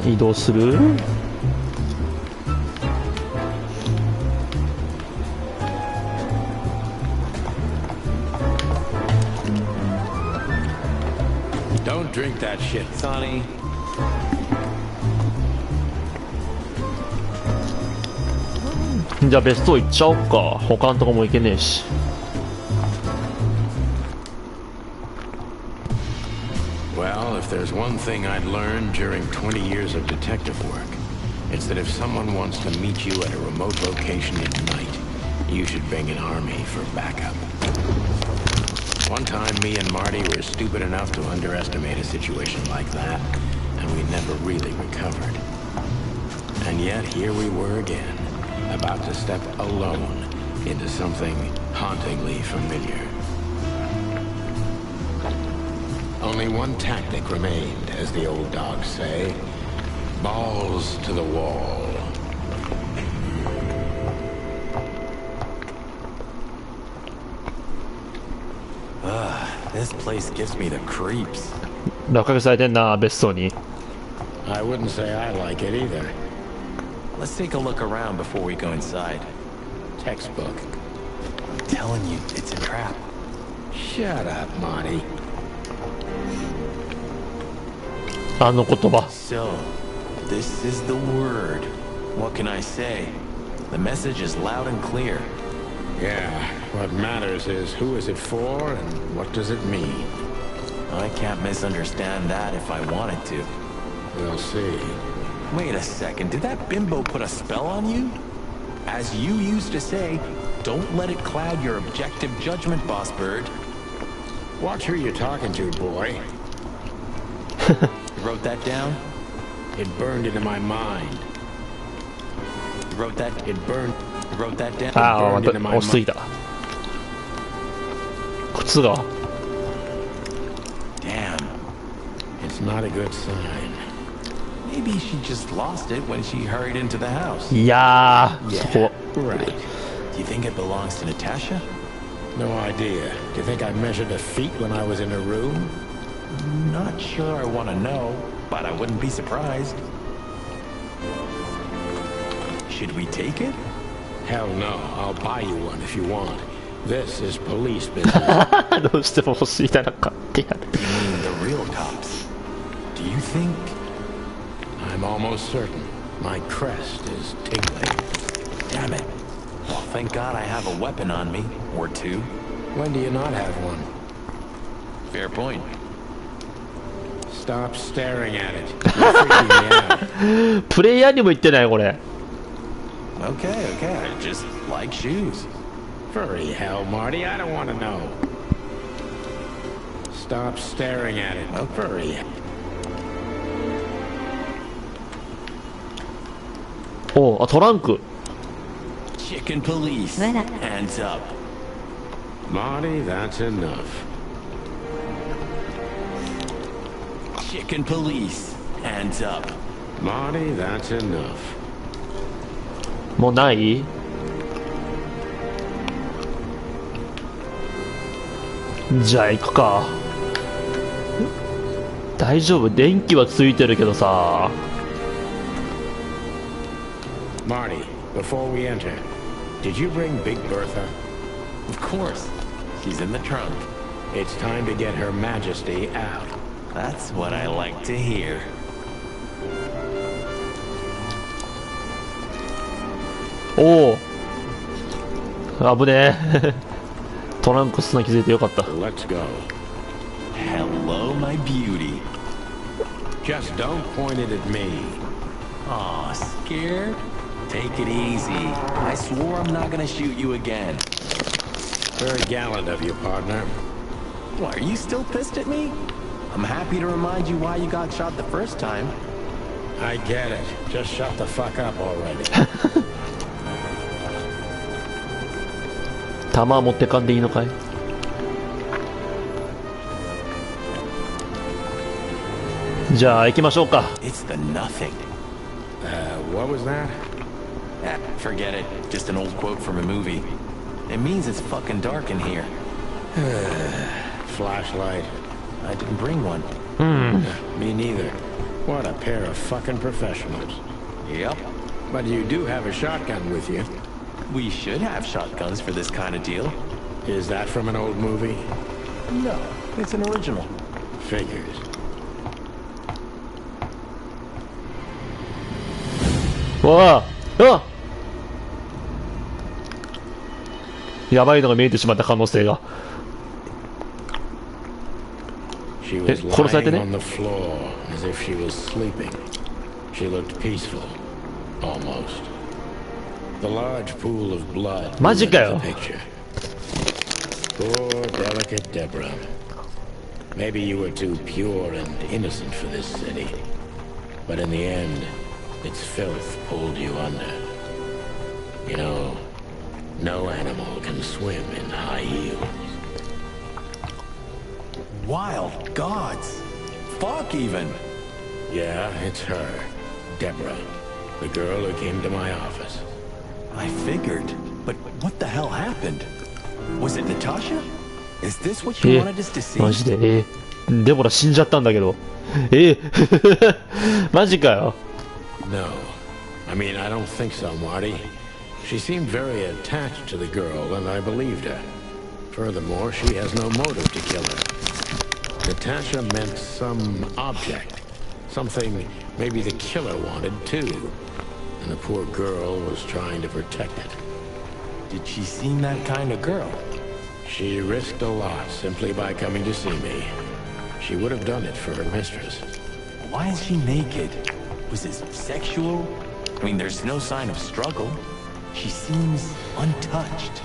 Speaker 10: you?
Speaker 1: 移動する。
Speaker 2: Don't drink that shit,
Speaker 3: Sonny.
Speaker 1: じゃあ別荘行っちゃおっか。他のとこも行けねえし。
Speaker 2: if there's one thing I'd learned during 20 years of detective work, it's that if someone wants to meet you at a remote location at night, you should bring an army for backup. One time, me and Marty were stupid enough to underestimate a situation like that, and we never really recovered. And yet, here we were again, about to step alone into something hauntingly familiar. Only one tactic remained, as the old dogs say. Balls to the wall.
Speaker 3: This place gives me the creeps.
Speaker 1: 落書きされてんな、別荘に。
Speaker 2: I wouldn't say I like it either.
Speaker 3: Let's take a look around before we go inside.
Speaker 2: Textbook.
Speaker 3: I'm telling you, it's a trap.
Speaker 2: Shut up, Marty.
Speaker 1: あの言葉。
Speaker 3: So, this is the word. What can I say? The message is loud and clear.
Speaker 2: Yeah, what matters is who is it for and what does it mean?
Speaker 3: I can't misunderstand that if I wanted to.
Speaker 2: We'll see.
Speaker 3: Wait a second, did that bimbo put a spell on you? As you used to say, don't let it cloud your objective judgment, Boss Bird.
Speaker 2: Watch who you're talking to, boy.
Speaker 3: You wrote that down?
Speaker 2: It burned into my mind.
Speaker 3: You wrote that?
Speaker 2: It burned.
Speaker 3: You wrote that down?
Speaker 1: ああ、また押しすぎた。靴が。
Speaker 3: Damn.
Speaker 2: It's not a good sign.
Speaker 3: Maybe she just lost it when she hurried into the house.
Speaker 1: いやー、そこ。
Speaker 2: Right.
Speaker 3: Do you think it belongs to Natasha?
Speaker 2: No idea. Do you think I measured her feet when I was in her room?
Speaker 3: Not sure I want to know, but I wouldn't be surprised. Should we take it?
Speaker 2: Hell no. I'll buy you one if you want. This is police business.
Speaker 1: どうしても欲しいなら買ってやる。
Speaker 3: You mean the real cops? Do you think?
Speaker 2: I'm almost certain. My crest is tingling.
Speaker 3: Damn it. Well, thank God I have a weapon on me, or two.
Speaker 2: When do you not have one?
Speaker 3: Fair point.
Speaker 2: Stop staring at it. You're freaking me out.
Speaker 1: プレイヤーにも言ってないこれ。
Speaker 3: Okay, okay. I just like shoes.
Speaker 2: Furry hell, Marty. I don't want to know. Stop staring at it. Furry.
Speaker 1: おう、あ、トランク。
Speaker 3: Chicken police.
Speaker 8: Voilà.
Speaker 3: Hands up.
Speaker 2: Marty, that's enough.
Speaker 3: Chicken police. Hands up.
Speaker 2: Marty, that's enough.
Speaker 1: もうない？じゃあ行くか。大丈夫、電気はついてるけどさ。
Speaker 2: Marty, before we enter, did you bring Big Bertha?
Speaker 3: Of course. She's in the trunk.
Speaker 2: It's time to get Her Majesty out.
Speaker 3: That's what I like to hear.
Speaker 1: おお。危ねえ。トランク砂気づいてよかった。
Speaker 2: Let's go.
Speaker 3: Hello, my beauty.
Speaker 2: Just don't point it at me.
Speaker 3: Aw, scared? Take it easy. I swore I'm not gonna shoot you again.
Speaker 2: Very gallant of you, partner.
Speaker 3: Why, are you still pissed at me? I'm happy to remind you why you got shot the first time.
Speaker 2: I get it. Just shut the fuck up already.
Speaker 1: 弾持ってかんでいいのかい？じゃあ行きましょうか。
Speaker 3: It's the nothing.
Speaker 2: What was that?
Speaker 3: Forget it. Just an old quote from a movie. It means it's fucking dark in here.
Speaker 2: Flashlight.
Speaker 3: I didn't bring one.
Speaker 2: Me neither. What a pair of fucking professionals.
Speaker 3: Yep.
Speaker 2: But you do have a shotgun with you.
Speaker 3: We should have shotguns for this kind of deal.
Speaker 2: Is that from an old movie?
Speaker 3: No, it's an original.
Speaker 2: Figures.
Speaker 1: わあ、あ、やばいのが見えてしまった可能性が。
Speaker 2: She was
Speaker 1: 殺されて
Speaker 2: lying
Speaker 1: ね
Speaker 2: on the floor as if she was sleeping. She looked peaceful, almost. The large pool of blood
Speaker 1: マジか
Speaker 2: ruined
Speaker 1: よ
Speaker 2: the picture. Poor, delicate Deborah. Maybe you were too pure and innocent for this city. But in the end, its filth pulled you under. You know, no animal can swim in high heels.
Speaker 3: Wild gods. Fuck even.
Speaker 2: Yeah, it's her. Deborah. The girl who came to my office.
Speaker 3: I figured. But what the hell happened? Was it Natasha? Is this what you wanted us to see?
Speaker 1: マジでデボラ死んじゃったんだけどマジかよ
Speaker 2: No. I mean, I don't think so, Marty. She seemed very attached to the girl, and I believed her. Furthermore, she has no motive to kill her. Natasha meant some object. Something maybe the killer wanted, too. And the poor girl was trying to protect it.
Speaker 3: Did she seem that kind of girl?
Speaker 2: She risked a lot simply by coming to see me. She would have done it for her mistress.
Speaker 3: Why is she naked? Was it sexual? I mean, there's no sign of struggle. She seems untouched.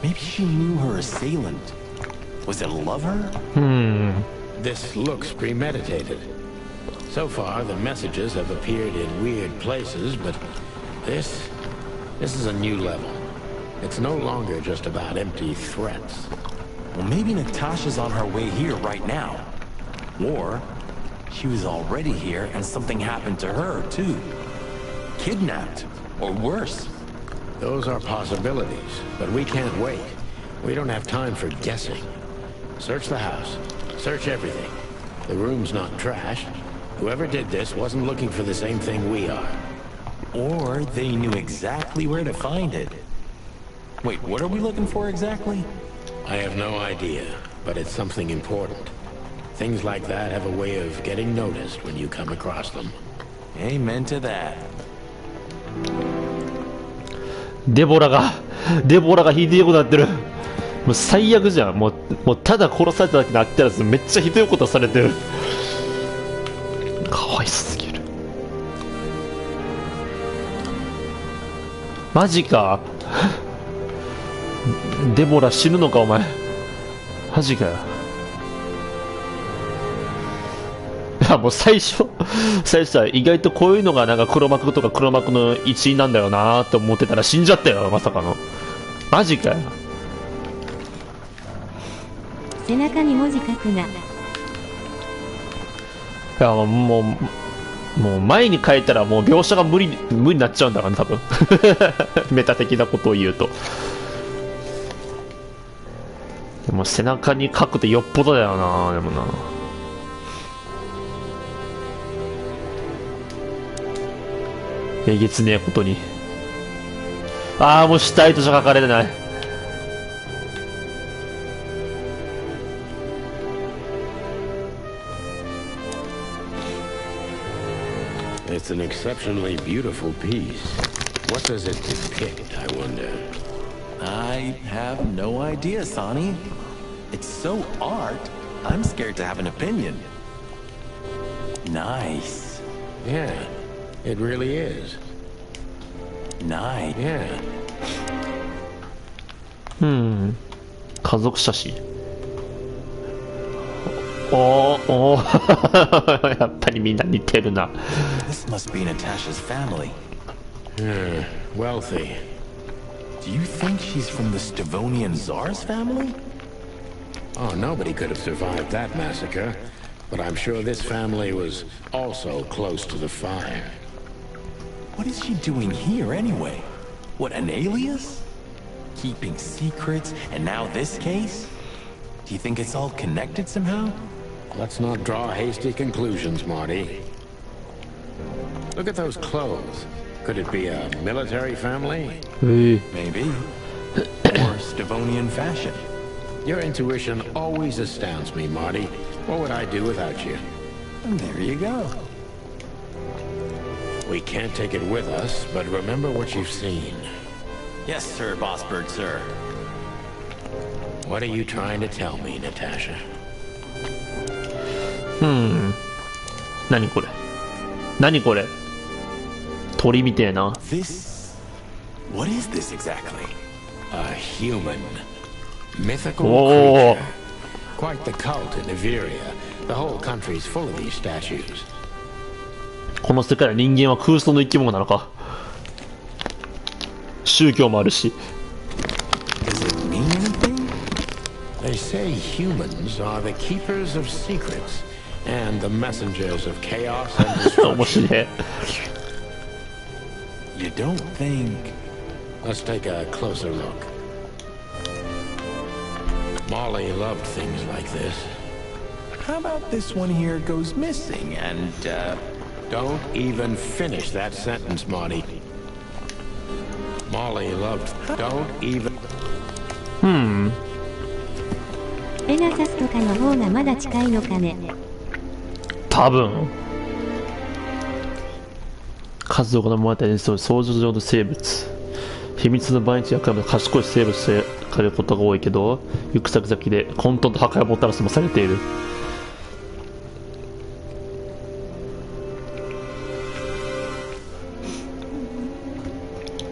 Speaker 3: Maybe she knew her assailant. Was it a lover?
Speaker 2: This looks premeditated. So far, the messages have appeared in weird places, but this is a new level. It's no longer just about empty threats.
Speaker 3: Well, maybe Natasha's on her way here right now. Or she was already here and something happened to her, too. Kidnapped, or worse.
Speaker 2: Those are possibilities, but we can't wait. We don't have time for guessing. Search the house. Search everything. The room's not trashed. Whoever did this wasn't looking for the same thing we are.
Speaker 3: Or they knew exactly where to find it. Wait, what are we looking for exactly?
Speaker 2: I have no idea, but it's something important. Things like that have a way of getting noticed when you come across them.
Speaker 3: Amen to that.
Speaker 1: デボラがひどいことなってる。もう最悪じゃん。もうただ殺されただけであったらめっちゃひどいことされてる。かわいすぎる。マジか。デボラ死ぬのかお前。マジかよ。いやもう最初は意外とこういうのがなんか黒幕とか黒幕の一員なんだよなーって思ってたら死んじゃったよ、まさかの。マジかよ。
Speaker 8: 背中に文字書くな。い
Speaker 1: やもう前に書いたらもう描写が無理になっちゃうんだからね、多分メタ的なことを言うと。でも背中に書くってよっぽどだよな。でもな、えげつねえことに。ああもう死体としか書かれてない。
Speaker 2: It's an exceptionally beautiful piece. What does it depict, I wonder?
Speaker 3: I have no idea, Sonny. It's so art, I'm scared to have an opinion. Nice.
Speaker 2: Yeah, it really is.
Speaker 3: Nice.
Speaker 2: Yeah.
Speaker 1: 家族写真。おやっぱりみんな似てるな。
Speaker 3: This must be Natasha's family.
Speaker 2: Wealthy.
Speaker 3: Do you think she's from the Stavonian Tsar's family?
Speaker 2: Oh, nobody could have survived that massacre. But I'm sure this family was also close to the fire.
Speaker 3: What is she doing here anyway? What, an alias? Keeping secrets, and now this case? Do you think it's all connected somehow?
Speaker 2: Let's not draw hasty conclusions, Marty. Look at those clothes. Could it be a military family?
Speaker 3: Maybe. Or Stavonian fashion.
Speaker 2: Your intuition always astounds me, Marty. What would I do without you?
Speaker 3: And there you go.
Speaker 2: We can't take it with us, but remember what you've seen.
Speaker 3: Yes, sir, Bossbird, sir.
Speaker 2: What are you trying to tell me, Natasha?
Speaker 1: 何これ、何これ、鳥みてえな。
Speaker 3: What is this exactly?
Speaker 2: A human. Mythical
Speaker 1: Oh.
Speaker 2: creature. Quite the cult in Iveria. The whole country's full of these statues.
Speaker 1: この世界の人間は空想の生き物なのか。宗教もあるし。
Speaker 3: Does it mean anything?
Speaker 2: They say humans are the keepers of secrets and the messengers of chaos and
Speaker 1: 面
Speaker 2: destruction.
Speaker 1: 白い。
Speaker 3: You don't think...
Speaker 2: Let's take a closer look. Molly loved things like this.
Speaker 3: How about this one here goes missing and,
Speaker 2: Don't even finish that sentence, Marty. Molly loved... Don't even...
Speaker 8: ペガサスとかの方がまだ近いのかね。
Speaker 1: 多分。数多くの物語にそう想像上の生物。秘密の毎日役割の賢い生物と書かれることが多いけど、行く先々で混沌と破壊をもたらすもされている。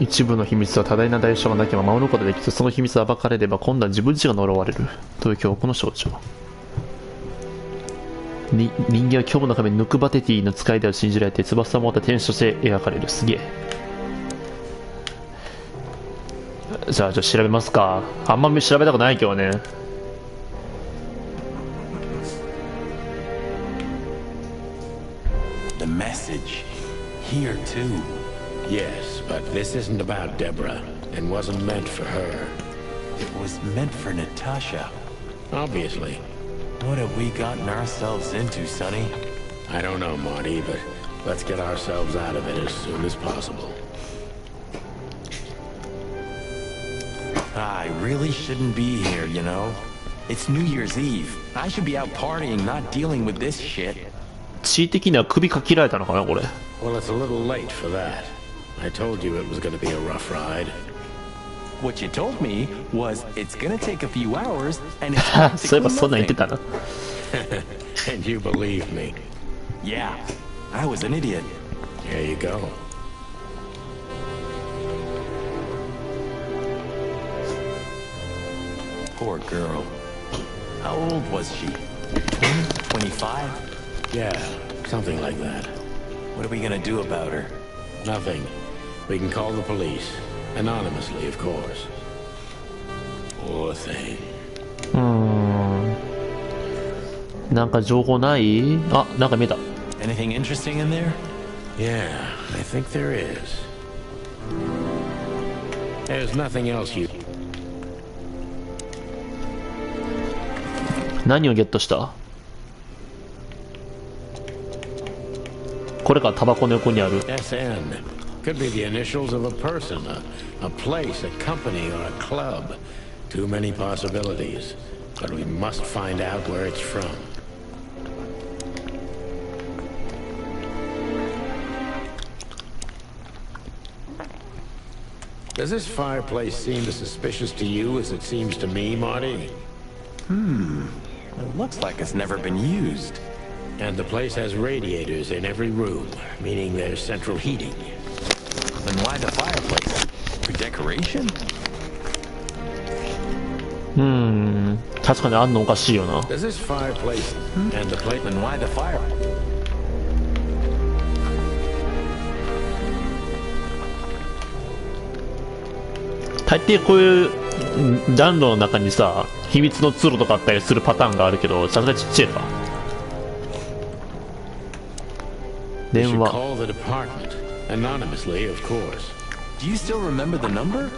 Speaker 1: 一部の秘密は多大な代償がなければ守ることができず、その秘密が暴かれれば今度は自分自身が呪われるという強固の象徴。人間は恐怖の神ヌクバテティの使いである信じられて、翼を持った天使として描かれる。すげえ。じゃあ調べますか。あんまり調べたくないけどね。
Speaker 3: the message here too.
Speaker 2: Yes, but this isn't about Deborah and wasn't meant for her.
Speaker 3: It was meant for Natasha.
Speaker 2: Obviously.
Speaker 3: What have we gotten ourselves into, Sonny?
Speaker 2: I don't know, Marty, but let's get ourselves out of it as soon as possible.
Speaker 3: I really shouldn't be here, you know? It's New Year's Eve. I should be out partying, not dealing with this shit.
Speaker 1: 地位的には首かけられたのかなこれ。
Speaker 2: Well, it's a little late for that. I told you it was going to be a rough ride.
Speaker 3: What you told me was it's gonna take a few hours and it's
Speaker 1: そういえば
Speaker 3: practically
Speaker 1: そんなん言って
Speaker 3: nothing.
Speaker 1: たな。
Speaker 2: And you believe me.
Speaker 3: Yeah, I was an idiot.
Speaker 2: Here you go.
Speaker 3: Poor girl. How old was she? 20? 25?
Speaker 2: Yeah, something like that.
Speaker 3: What are we gonna do about her?
Speaker 2: Nothing. We can call the police. Anonymously, of course. Poor thing.
Speaker 1: なんか情報ない？あ、なんか見えた。
Speaker 3: Anything interesting in there?
Speaker 2: Yeah, I think there is. There's nothing else you...
Speaker 1: 何をゲットした？これがタバコの横にある。
Speaker 2: SN. Could be the initials of a person, a place, a company, or a club. Too many possibilities. But we must find out where it's from. Does this fireplace seem as suspicious to you as it seems to me, Marty?
Speaker 3: It looks like it's never been used.
Speaker 2: And the place has radiators in every room, meaning there's central heating.
Speaker 3: Then why the fireplace? For decoration?
Speaker 1: 確かにあんのおかしいよな。
Speaker 2: Does this fireplace and the place...
Speaker 3: Then why the fire?
Speaker 1: 大抵こういう暖炉の中にさ、秘密の通路とかあったりするパターンがあるけど、さすがにちっちゃいか。
Speaker 2: We
Speaker 1: 電
Speaker 2: should
Speaker 1: 話。
Speaker 2: call the department. Anonymously, of course.
Speaker 3: Do you still remember the number?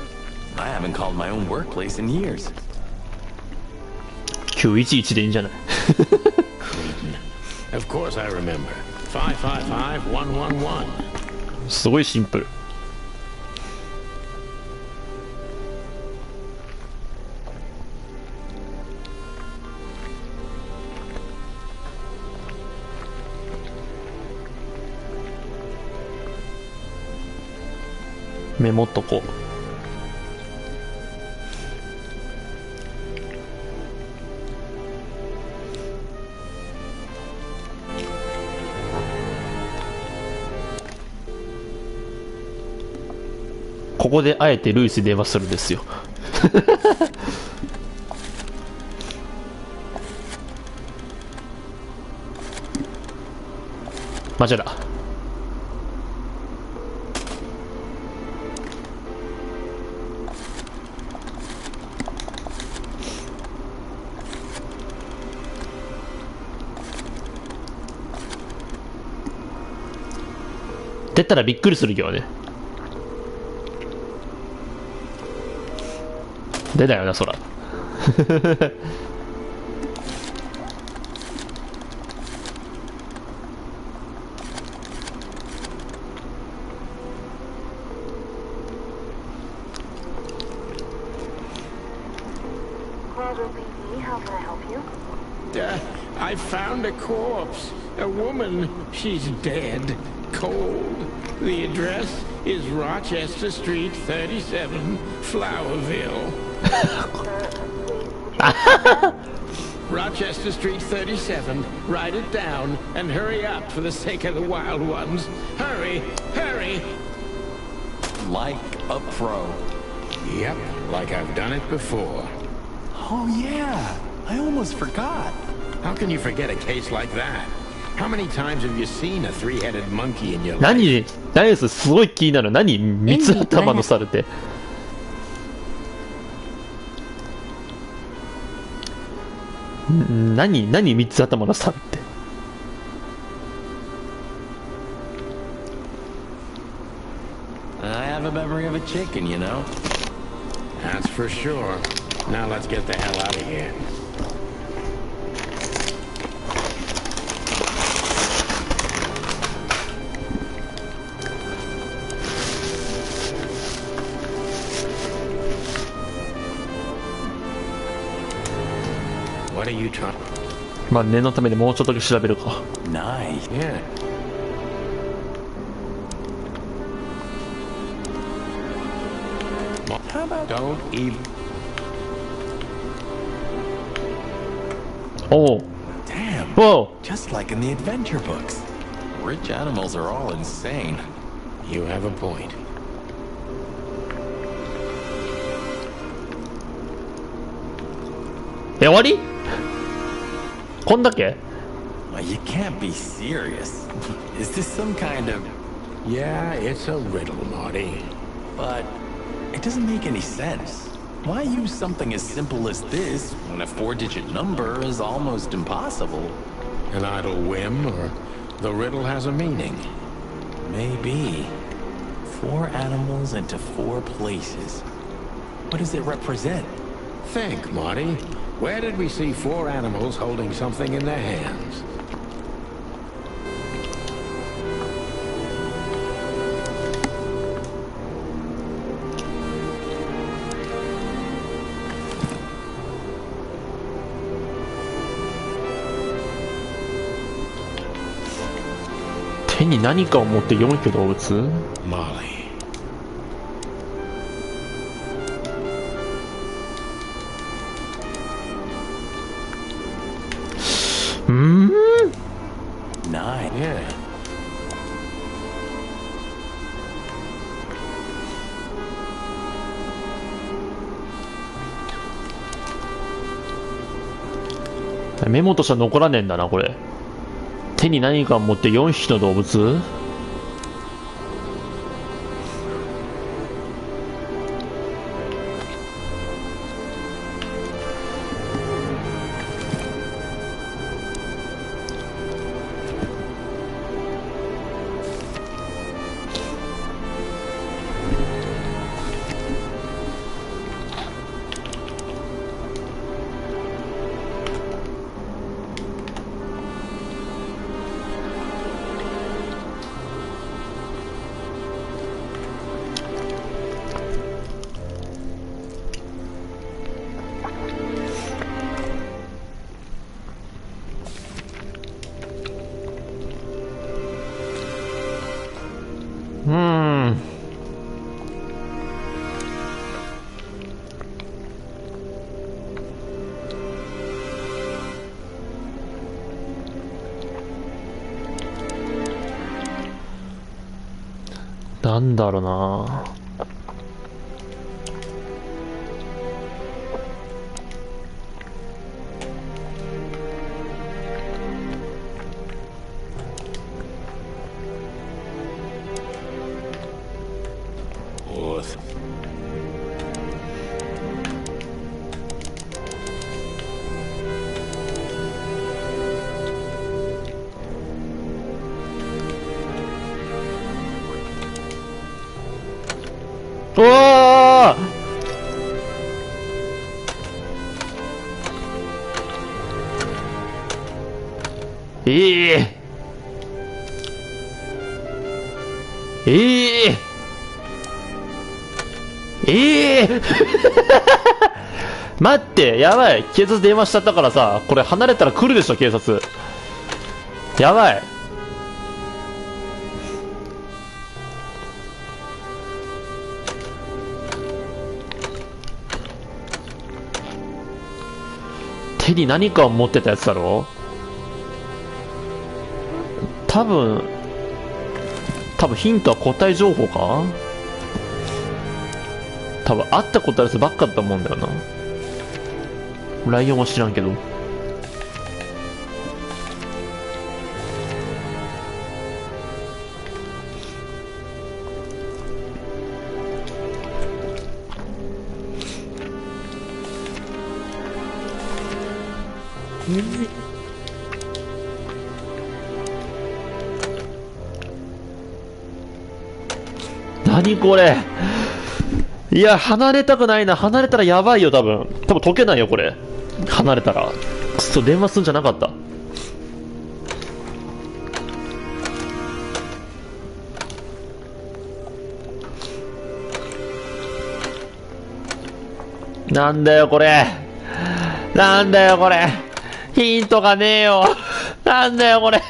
Speaker 3: I haven't called my own workplace in years.
Speaker 1: 911でいいんじゃない？
Speaker 2: Of course I remember. 555-111.
Speaker 1: すごいシンプル。メモっとこう。ここであえてルイスに電話するんですよ。間違えた。出たらびっくりするけどね。出ないよな、そら。
Speaker 2: I found a corpse. A woman. She's dead. Cold. The address is Rochester Street, 37, Flowerville. Rochester Street, 37. Write it down and hurry up for the sake of the wild ones. Hurry! Hurry!
Speaker 3: Like a pro.
Speaker 2: Yep, like I've done it before.
Speaker 3: Oh yeah, I almost forgot.
Speaker 2: How can you forget a case like that? How many times have you seen a three-headed monkey in your life?
Speaker 1: 何です、すごい気になる。何三つ頭の猿って。何三つ頭の猿って。
Speaker 3: I have a memory of a chicken, you know.
Speaker 2: That's for sure. Now let's get the hell out of here. What are you trying?
Speaker 1: まあ念のためにもうちょっとだけ調べるか。
Speaker 3: Nice.
Speaker 2: Yeah.
Speaker 3: How about
Speaker 2: Don't even.
Speaker 1: Oh.
Speaker 3: Damn.
Speaker 1: Whoa.
Speaker 3: Just like in the adventure books. Rich animals are all insane.
Speaker 2: You have a point.
Speaker 1: 終わり？こんだけ？
Speaker 3: Well, you can't be serious. Is this some kind of...
Speaker 2: Yeah, it's a riddle, Marty.
Speaker 3: But it doesn't make any sense. Why use something as simple as this when a 4-digit number is almost impossible?
Speaker 2: An idle whim, or the riddle has a meaning?
Speaker 3: Maybe. 4 animals into 4 places. What does it represent?
Speaker 2: Think, Marty. Where did we see 4 animals holding something in their hands?
Speaker 1: 「手に何かを持って4匹動物」
Speaker 2: Molly.
Speaker 3: 9.
Speaker 2: Yeah.
Speaker 1: メモとしては残らねえんだなこれ。手に何かを持って4匹の動物。なんだろうな。
Speaker 2: forth.
Speaker 1: Oh!待って、やばい。警察電話しちゃったからさ、これ離れたら来るでしょ、警察。やばい。手に何かを持ってたやつだろ。多分ヒントは個体情報か。多分会ったことあるやつばっかだと思うんだよな。ライオンは知らんけど。何これ。いや、離れたくないな。離れたらやばいよ、多分解けないよ、これ。離れたら。電話するんじゃなかった。なんだよ、これ。なんだよ、これ。ヒントがねえよ。なんだよ、これ。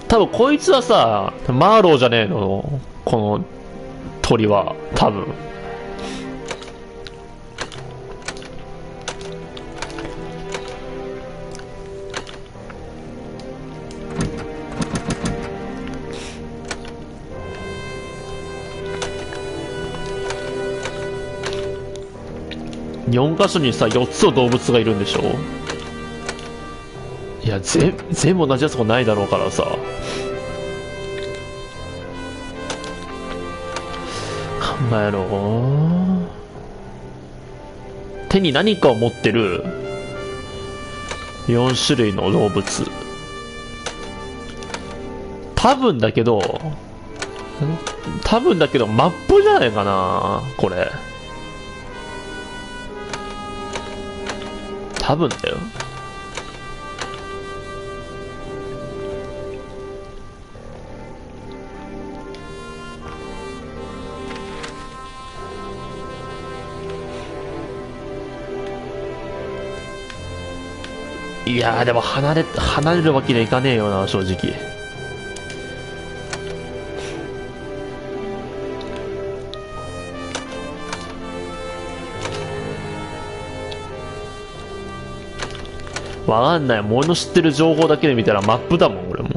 Speaker 1: 多分こいつはさ、マーロウじゃねえの、この鳥は。多分4箇所にさ、4つの動物がいるんでしょ。いや、全部同じやつもないだろうからさ。考えろ。手に何かを持ってる4種類の動物。多分だけどマップじゃないかな、これ。多分だよ。いやー、でも離れるわけにはいかねえよな、正直。わかんない。物知ってる情報だけで見たらマップだもん、俺も。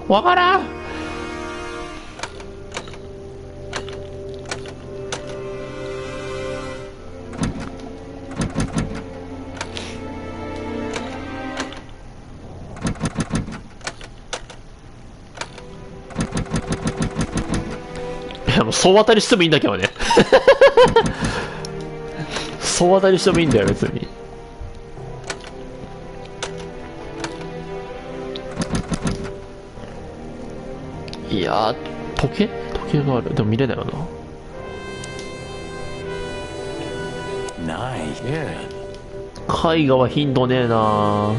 Speaker 1: わからん。いや、もう総当たりしてもいいんだけどね。総当たりしてもいいんだよ、別に。いやー、時計がある。でも見れないよな。
Speaker 3: ない。
Speaker 1: 絵画はヒントねえな。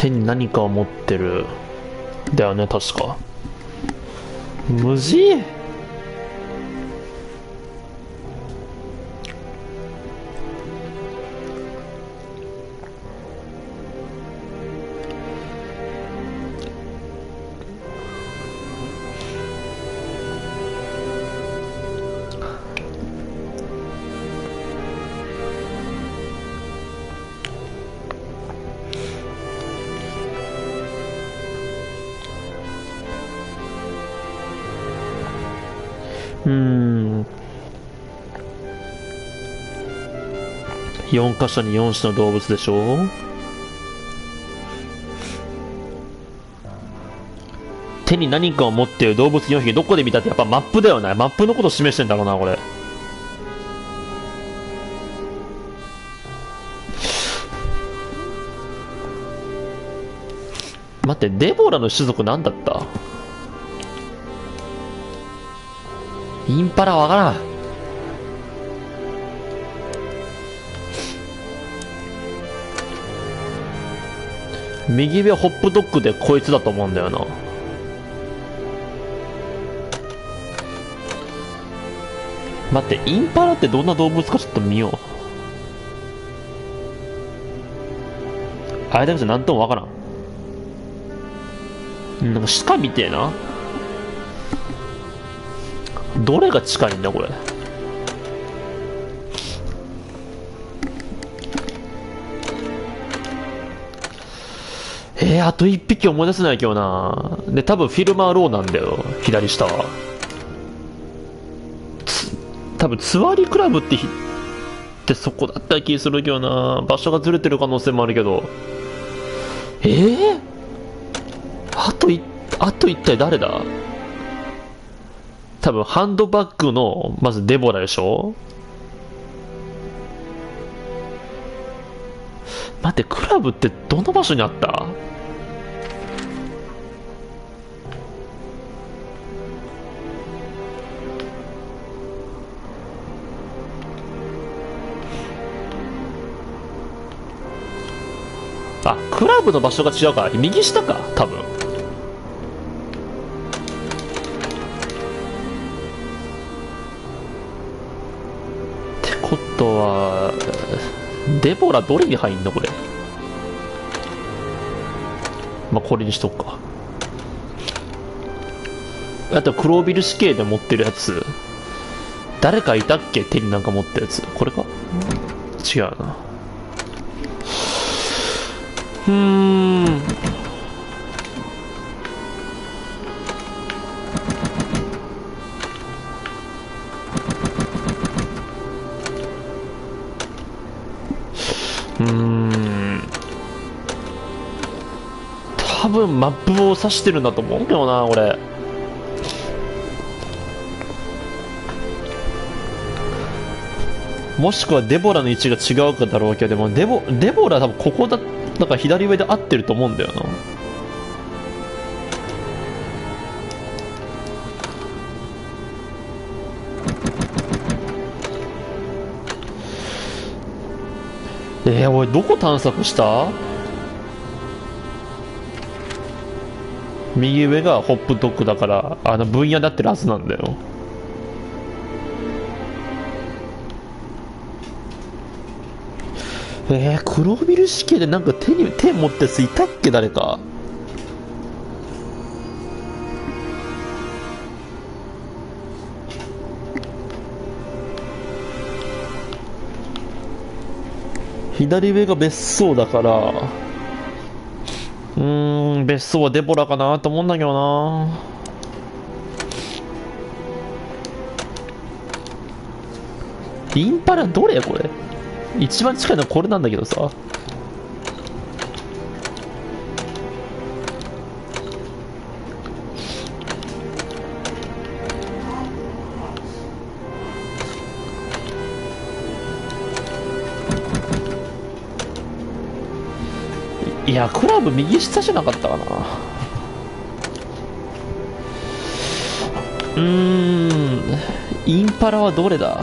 Speaker 1: 手に何かを持ってる。だよね、確か。無事。4箇所に4種の動物でしょ。手に何かを持っている動物4匹、どこで見たってやっぱマップだよね。マップのことを示してんだろうな、これ。待って、デボラの種族なんだった？インパラわからん。右上ホップドッグでこいつだと思うんだよな。待って、インパラってどんな動物かちょっと見よう。あれだけじゃなんともわからん。なんか鹿みてえな。どれが近いんだこれ。あと1匹思い出せない今日な。で、多分フィルマーローなんだよ、左下は。多分ツワリクラブってそこだった気するけどな。場所がずれてる可能性もあるけど。あと一体誰だ？多分ハンドバッグのまずデボラでしょ。待って、クラブってどの場所にあった？あ、クラブの場所が違うから右下か、多分。ってことはデボラどれに入んのこれ。まあこれにしとくか。あと黒ビル死刑で持ってるやつ誰かいたっけ？手になんか持ったやつこれか？違うな。多分マップを指してるんだと思うけどな、俺。もしくはデボラの位置が違うかだろうけど、でもデボラ多分ここだから左上で合ってると思うんだよな。おい、どこ探索した？右上がホップドッグだから分野になってるはずなんだよ。黒ビル死刑でなんか手持ったやついたっけ？誰か。左上が別荘だから別荘はデボラかなと思うんだけどな。インパラどれこれ？一番近いのはこれなんだけどさ。いや、クラブ右下じゃなかったかな。インパラはどれだ？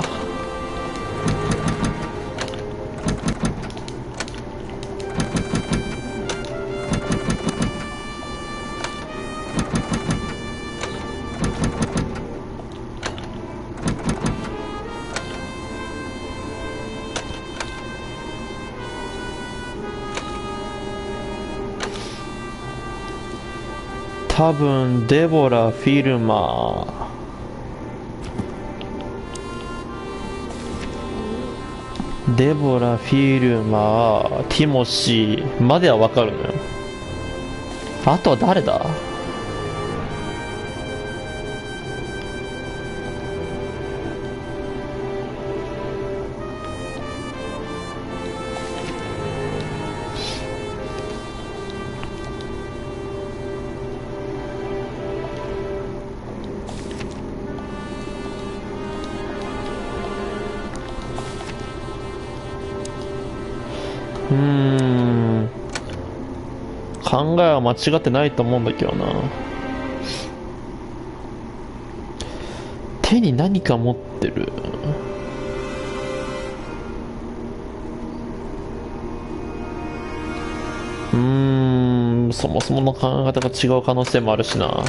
Speaker 1: 多分デボラ・フィルマー、デボラ・フィルマー、ティモシーまではわかるのよ。あとは誰だ？考えは間違ってないと思うんだけどな。手に何か持ってる。そもそもの考え方が違う可能性もあるしな。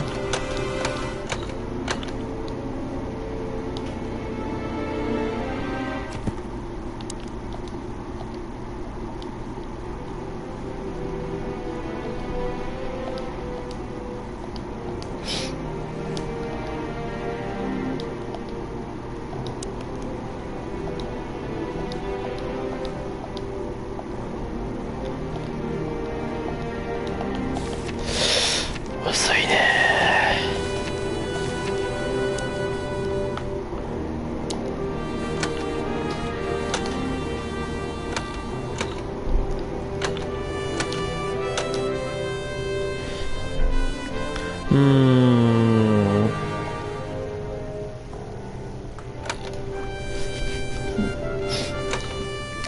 Speaker 1: むずいね。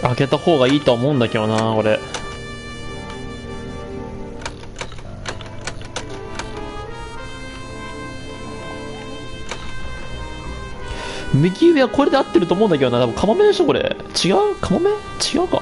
Speaker 1: 開けた方がいいと思うんだけどな、俺。右上はこれで合ってると思うんだけどな。多分カモメでしょこれ。違う？カモメ？違うか。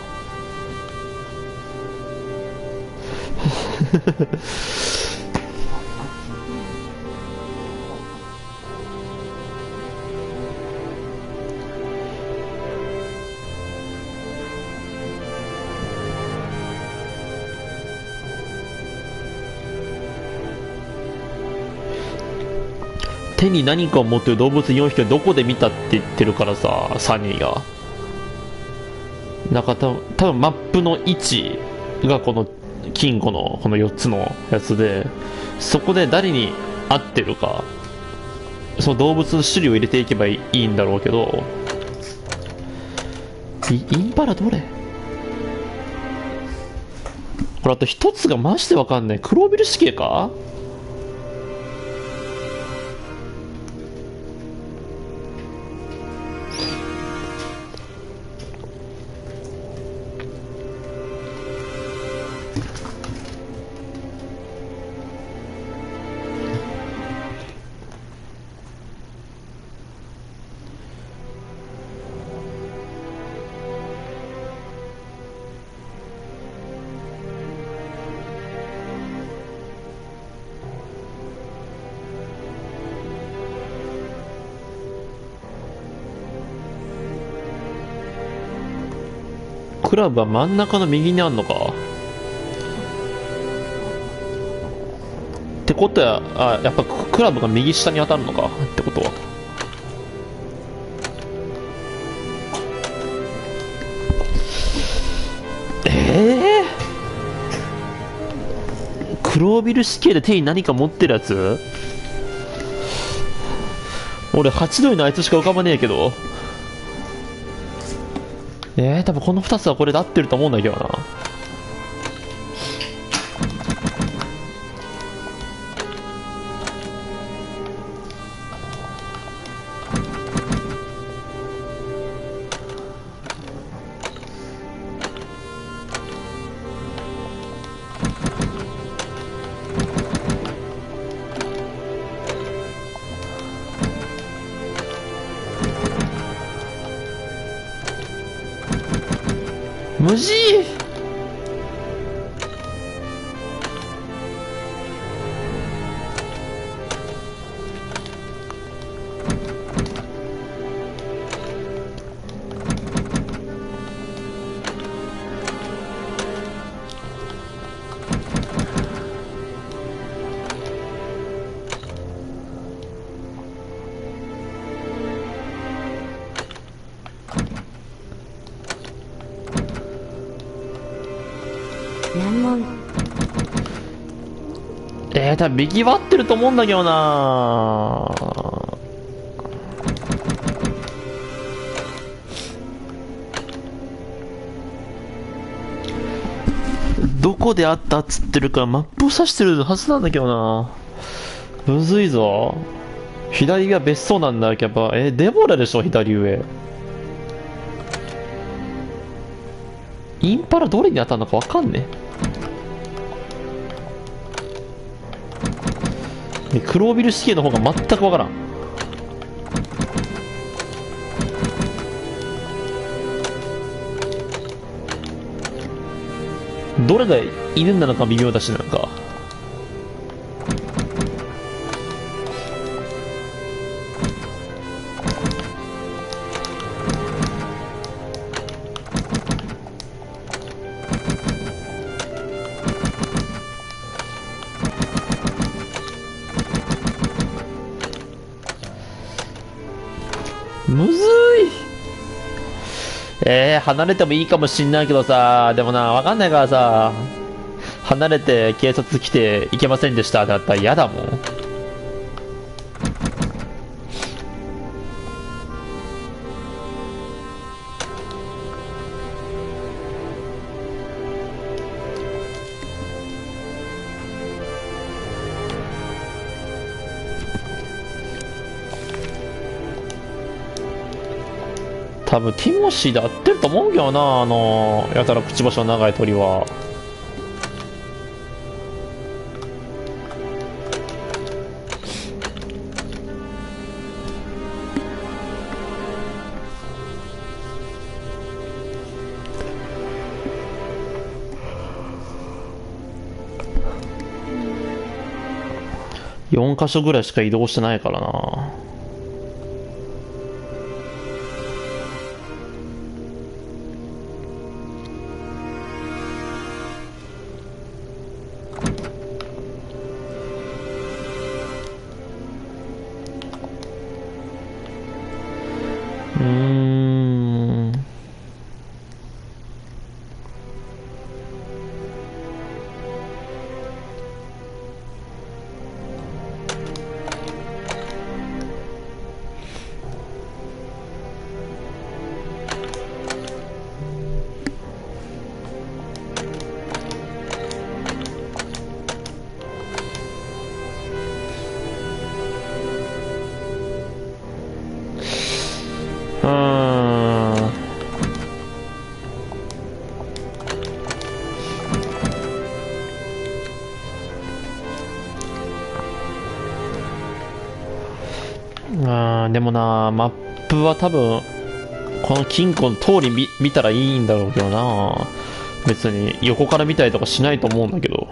Speaker 1: 手に何かを持ってる動物4匹をどこで見たって言ってるからさ、サニーが。なんか多分マップの位置がこの金庫のこの4つのやつで、そこで誰に合ってるか、その動物の種類を入れていけばいいんだろうけど、インパラどれ？これあと一つがマジでわかんない。黒ビル死刑か？クラブは真ん中の右にあんのか。ってことは、やっぱクラブが右下に当たるのかってことは。黒ビル死刑で手に何か持ってるやつ？俺8度のあいつしか浮かばねえけど。多分この2つはこれで合ってると思うんだけどな。無事。
Speaker 8: 難問。
Speaker 1: 多分右は合ってると思うんだけどな。どこであったっつってるからマップを指してるはずなんだけどな。むずいぞ。左が別荘なんだけど、デボラでしょ、左上。インパラどれに当たるのかわかんねえ。で黒ビル死刑の方が全くわからん。どれが犬なのか微妙だし、なんか。むずい。離れてもいいかもしんないけどさ、でもな、わかんないからさ、離れて警察来て行けませんでしただったら嫌だもん。多分ティモシーで合ってると思うけどな、やたらくちばしの長い鳥は。4箇所ぐらいしか移動してないからな。でもな、マップは多分この金庫の通り見たらいいんだろうけどな。別に横から見たりとかしないと思うんだけど。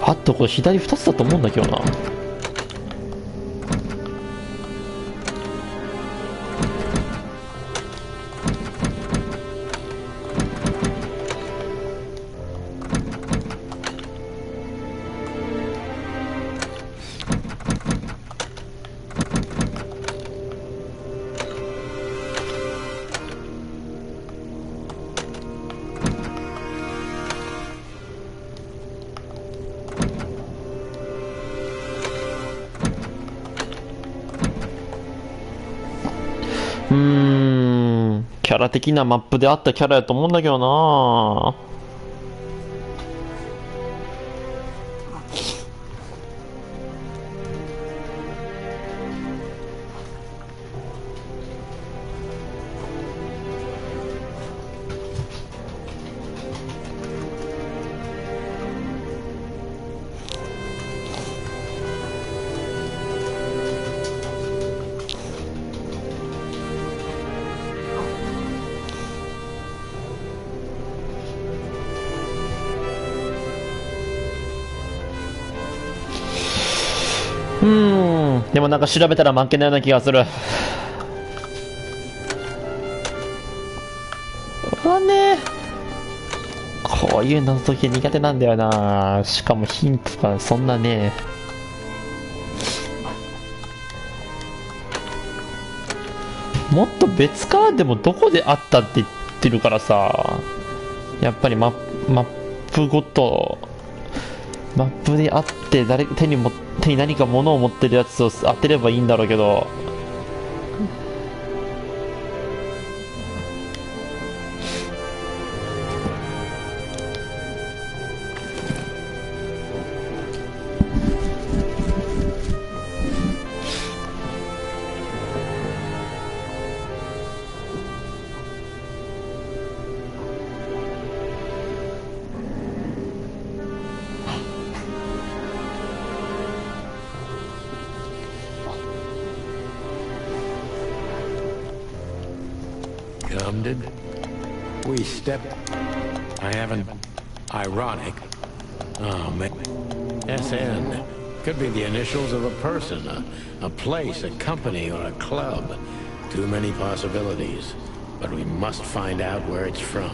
Speaker 1: あとこれ左2つだと思うんだけどな。キャラ的なマップであったキャラやと思うんだけどな。でもなんか調べたら負けないような気がする。うわね、こういう謎解き苦手なんだよな。しかもヒントがそんなね。もっと別からでもどこであったって言ってるからさ、やっぱりマップごと、マップであって手に何か物を持ってるやつを当てればいいんだろうけど、
Speaker 2: Did we step? I haven't. Ironic. Oh man. SN. Could be the initials of a person, a place, a company, or a club. Too many possibilities. But we must find out where it's from.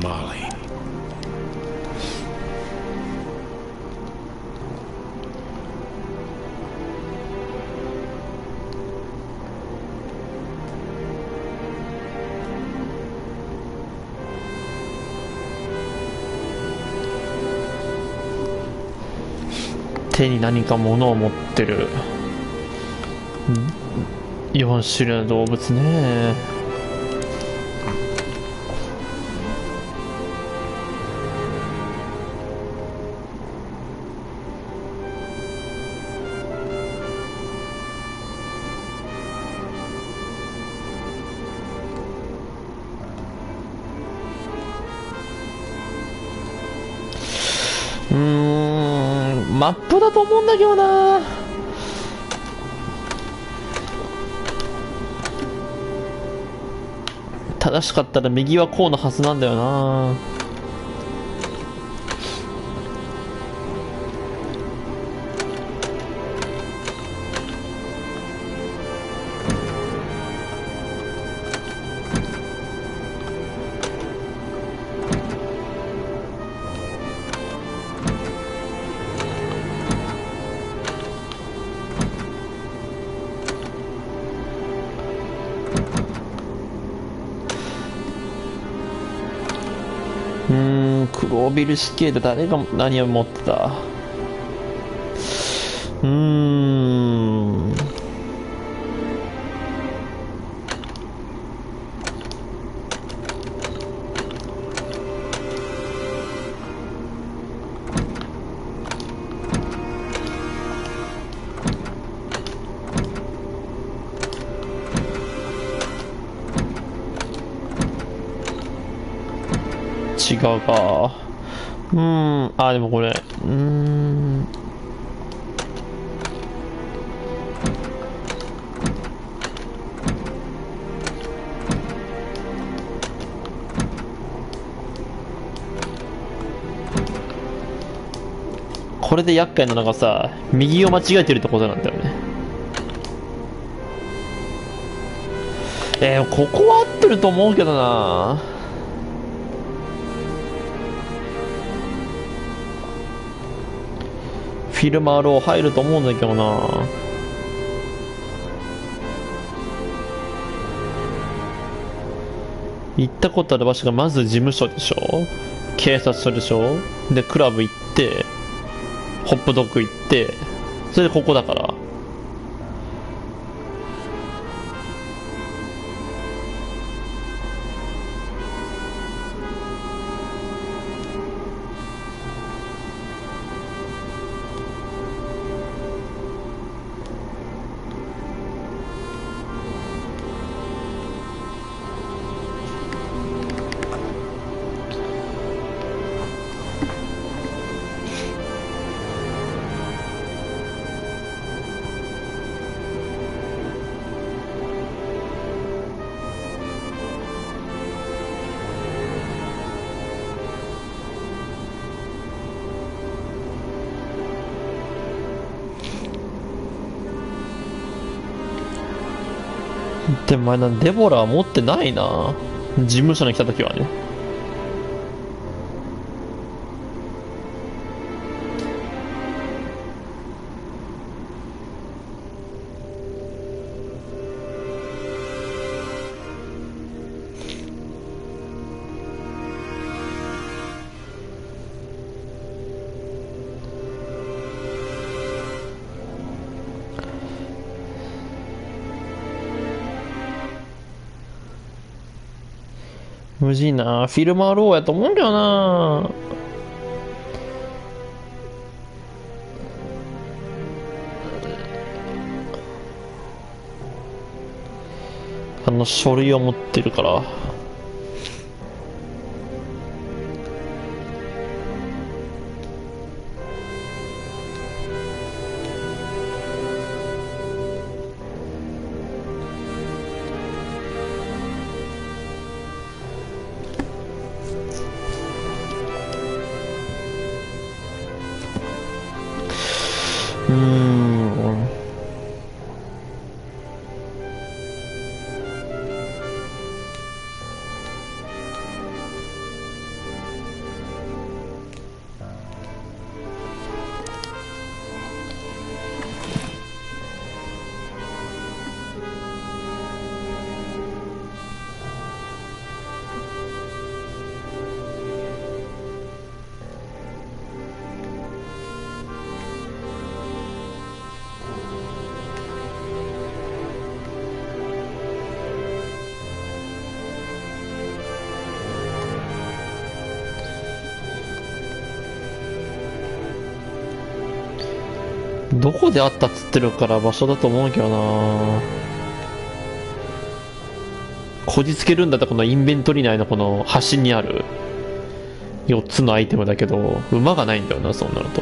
Speaker 2: Molly.
Speaker 1: 手に何か物を持ってる4種類の動物ね。マップだと思うんだけどな。正しかったら右はこうのはずなんだよな。黒帯死刑で誰が何を持ってた？違うか。でもこれ、これで厄介なのがさ、右を間違えてるってことなんだよね。ここは合ってると思うけどな。フィルマーロー入ると思うんだけどな。行ったことある場所がまず事務所でしょ、警察署でしょ、でクラブ行ってホップドッグ行って、それでここだから。でもデボラは持ってないな、事務所に来た時はね。無事な、フィルマーローやと思うんだよな。書類を持ってるから。どこであったっつってるから場所だと思うけどな。こじつけるんだったらこのインベントリ内のこの端にある4つのアイテムだけど、馬がないんだよな、そうなると。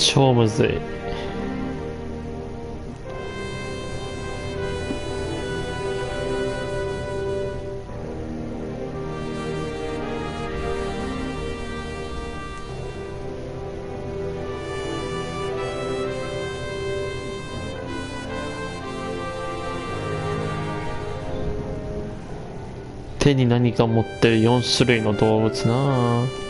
Speaker 1: 超むずい。手に何か持ってる4種類の動物なあ。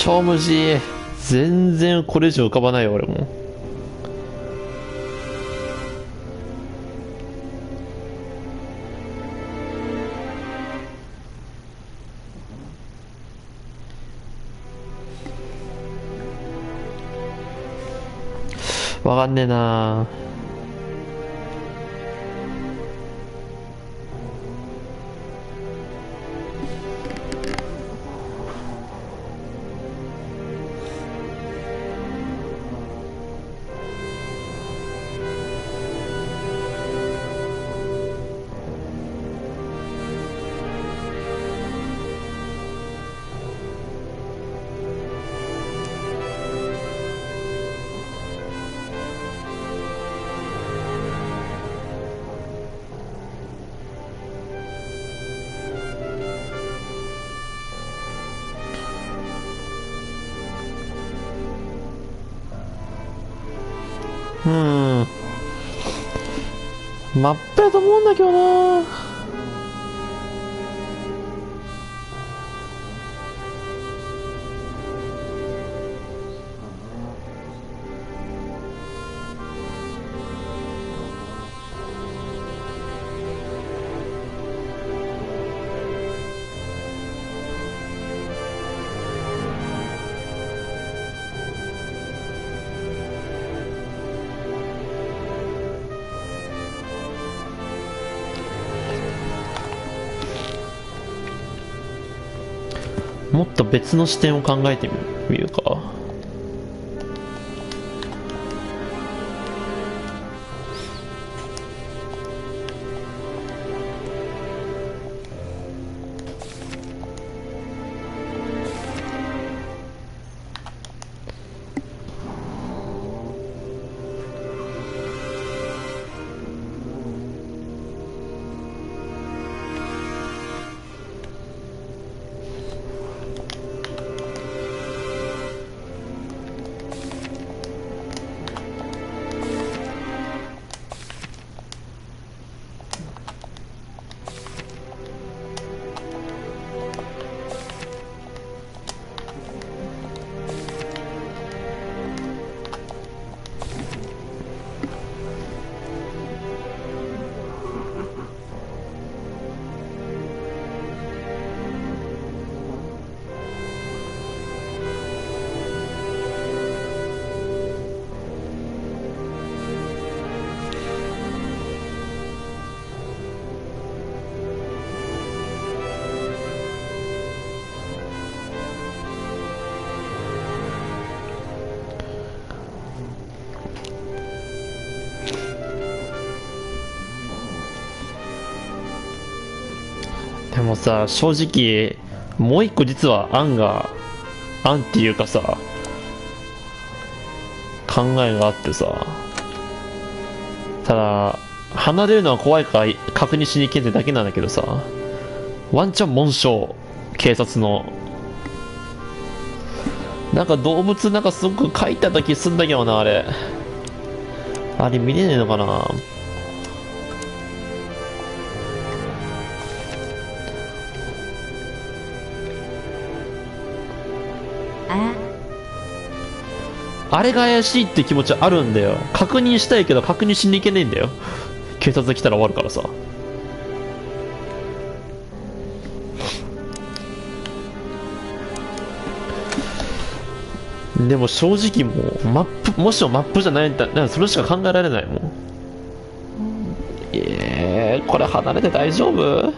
Speaker 1: 超無事。全然これ以上浮かばないよ俺も。わかんねえな。マップやと思うんだけどな。もっと別の視点を考えてみるか。でもさ、正直もう一個実は案っていうかさ、考えがあってさ、ただ離れるのは怖いから確認しに行けってだけなんだけどさ、ワンチャン紋章、警察のなんか動物なんかすごく描いてた気すんだけどな。あれ見れねえのかな。あれが怪しいって気持ちあるんだよ。確認したいけど確認しに行けねえんだよ。警察来たら終わるからさ。でも正直もうもしもマップじゃないんだったらそれしか考えられないもん。これ離れて大丈夫？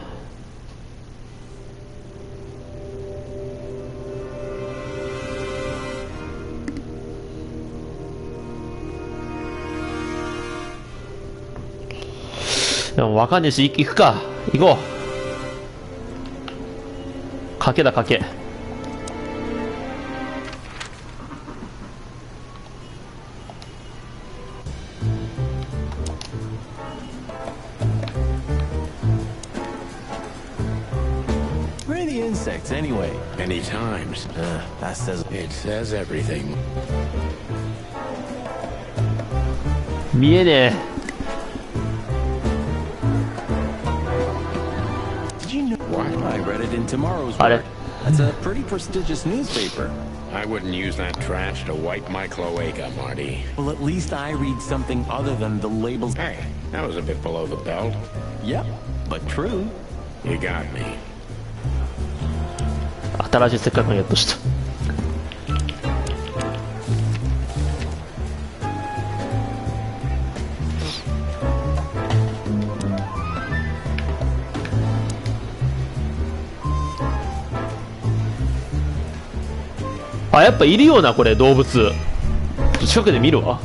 Speaker 1: でも分かんねえし、行くか。行こう。賭けだ、賭け。
Speaker 3: Where are the insects anyway?
Speaker 2: Many times.
Speaker 3: That says
Speaker 2: It says everything.
Speaker 1: 見えねえ。
Speaker 3: I read it in tomorrow's
Speaker 1: Are
Speaker 3: work. That's a pretty prestigious newspaper.
Speaker 2: I wouldn't use that trash to wipe my cloaca, Marty.
Speaker 3: Well, at least I read something other than the labels.
Speaker 2: Hey, that was a bit below the belt.
Speaker 3: Yep, but true.
Speaker 2: You got me.
Speaker 1: 新しい世界観やっとした。あ、やっぱいるよな、これ、動物。近くで見るわ。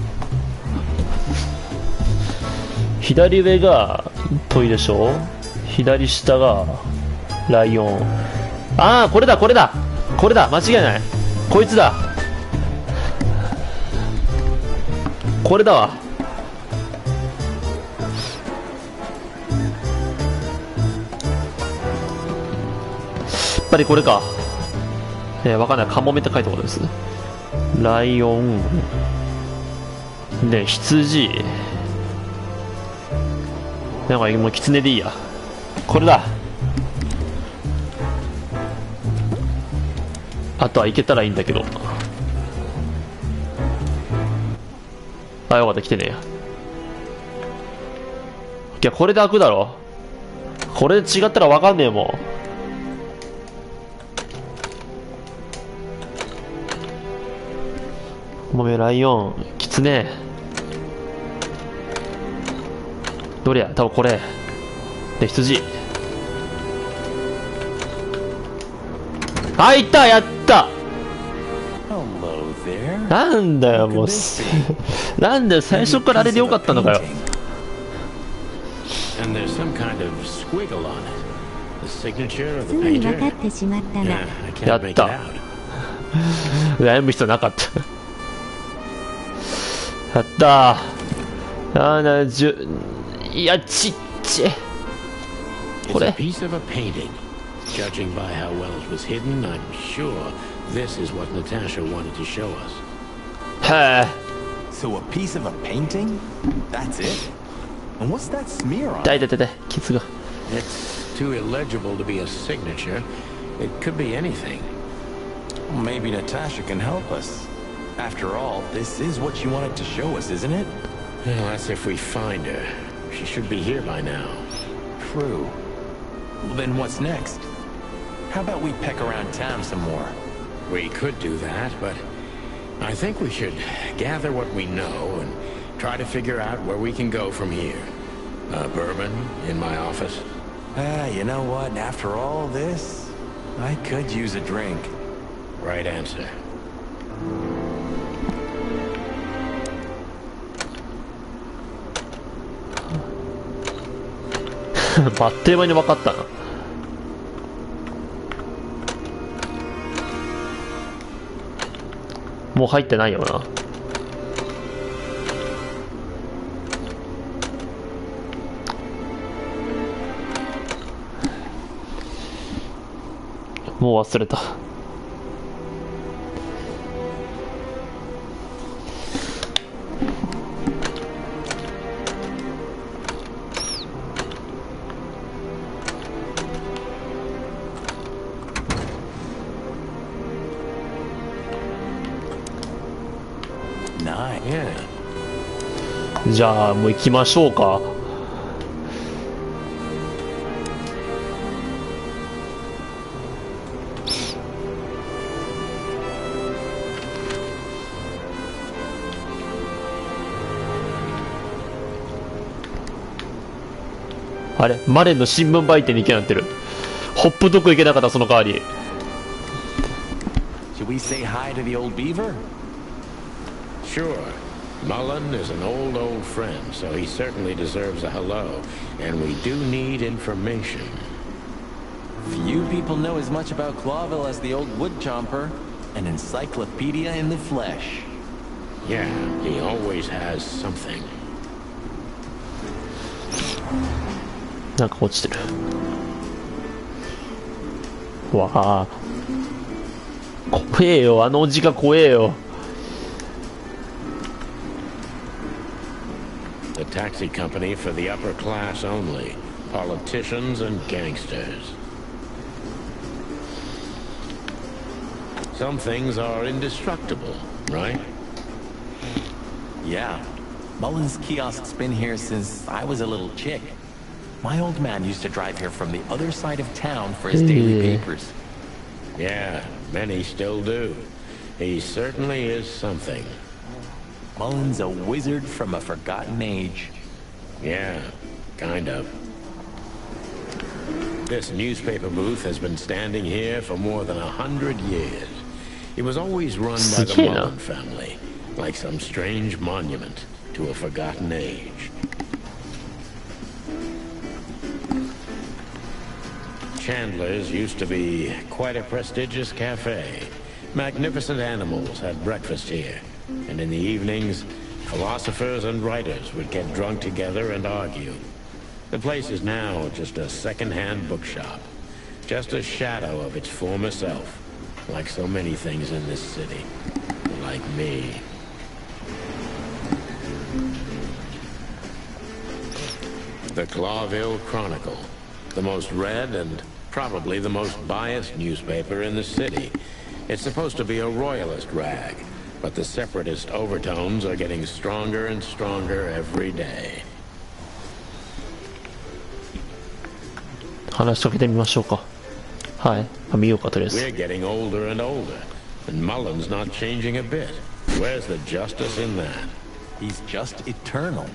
Speaker 1: 左上が鳥でしょ、左下がライオン。ああ、これだ、これだ、これだ、間違いない。こいつだ。これだわ。やっぱりこれか。わかんない。カモメって書いたことです。ライオン。で羊なんかもう狐でいいや。これだ。あとは行けたらいいんだけど。あ、よかった、来てねえや。いや、これで開くだろ。これで違ったらわかんねえもん。もめライオン、キツネ。どりゃ、多分これ。で、羊。あ、いった、やった。なんだよ、もう。なんだよ、最初からあれでよかったのかよ。
Speaker 8: すぐに分かってしまったな。
Speaker 1: やった。悩む必要なかった。やったー。いや、ちっちゃい。これ。
Speaker 2: Judging by how well it was hidden, I'm sure this is what Natasha wanted to show us.
Speaker 3: So a piece of a painting? That's it? And what's that smear on?
Speaker 2: It's too illegible to be a signature. It could be anything.
Speaker 3: Well, maybe Natasha can help us. After all, this is what she wanted to show us, isn't it?
Speaker 2: Well, that's if we find her. She should be here by now.
Speaker 3: True. Well, then what's next? How about we peck around town some more?
Speaker 2: We could do that, but I think we should gather what we know and try to figure out where we can go from here. Bourbon in my office?
Speaker 3: You know what? After all this, I could use a drink.
Speaker 2: Right answer.
Speaker 1: あっという間に分かったな。もう入ってないよな。もう忘れた。じゃあもう行きましょうか。あれ、マレンの新聞売店に行けなってる。ホップドッグ行けなかった、その代わり。
Speaker 3: Should we say hi to the old beaver?
Speaker 2: Sure. Mullen is an old friend, so he certainly deserves a hello. And we do need information.
Speaker 3: Few people know as much about Clawville as the old wood chomper. An encyclopedia in the flesh.
Speaker 2: Yeah, he always has something.
Speaker 1: なんか落ちてる。わあ。怖えよ、あのおじが怖えよ。
Speaker 2: The taxi company for the upper class only. Politicians and gangsters. Some things are indestructible, right?
Speaker 3: Yeah. Mullen's kiosk's been here since I was a little chick. My old man used to drive here from the other side of town for his daily papers.
Speaker 2: Yeah, many still do. He certainly is something.
Speaker 3: Mullen's a wizard from a forgotten age.
Speaker 2: Yeah, kind of. This newspaper booth has been standing here for more than 100 years. It was always run by the Mullen family, like some strange monument to a forgotten age. Chandler's used to be quite a prestigious cafe. Magnificent animals had breakfast here, and in the evenings, philosophers and writers would get drunk together and argue. The place is now just a second-hand bookshop, just a shadow of its former self, like so many things in this city, like me. The Clawville Chronicle. The most read and probably the most biased newspaper in the city. It's supposed to be a royalist rag, but the separatist overtones are getting stronger and stronger every day.
Speaker 1: 話しかけてみましょうか。はい。見ようかとりあえず。
Speaker 2: We're getting older and older, and Mullen's not changing a bit. Where's the justice in that?
Speaker 3: He's just eternal.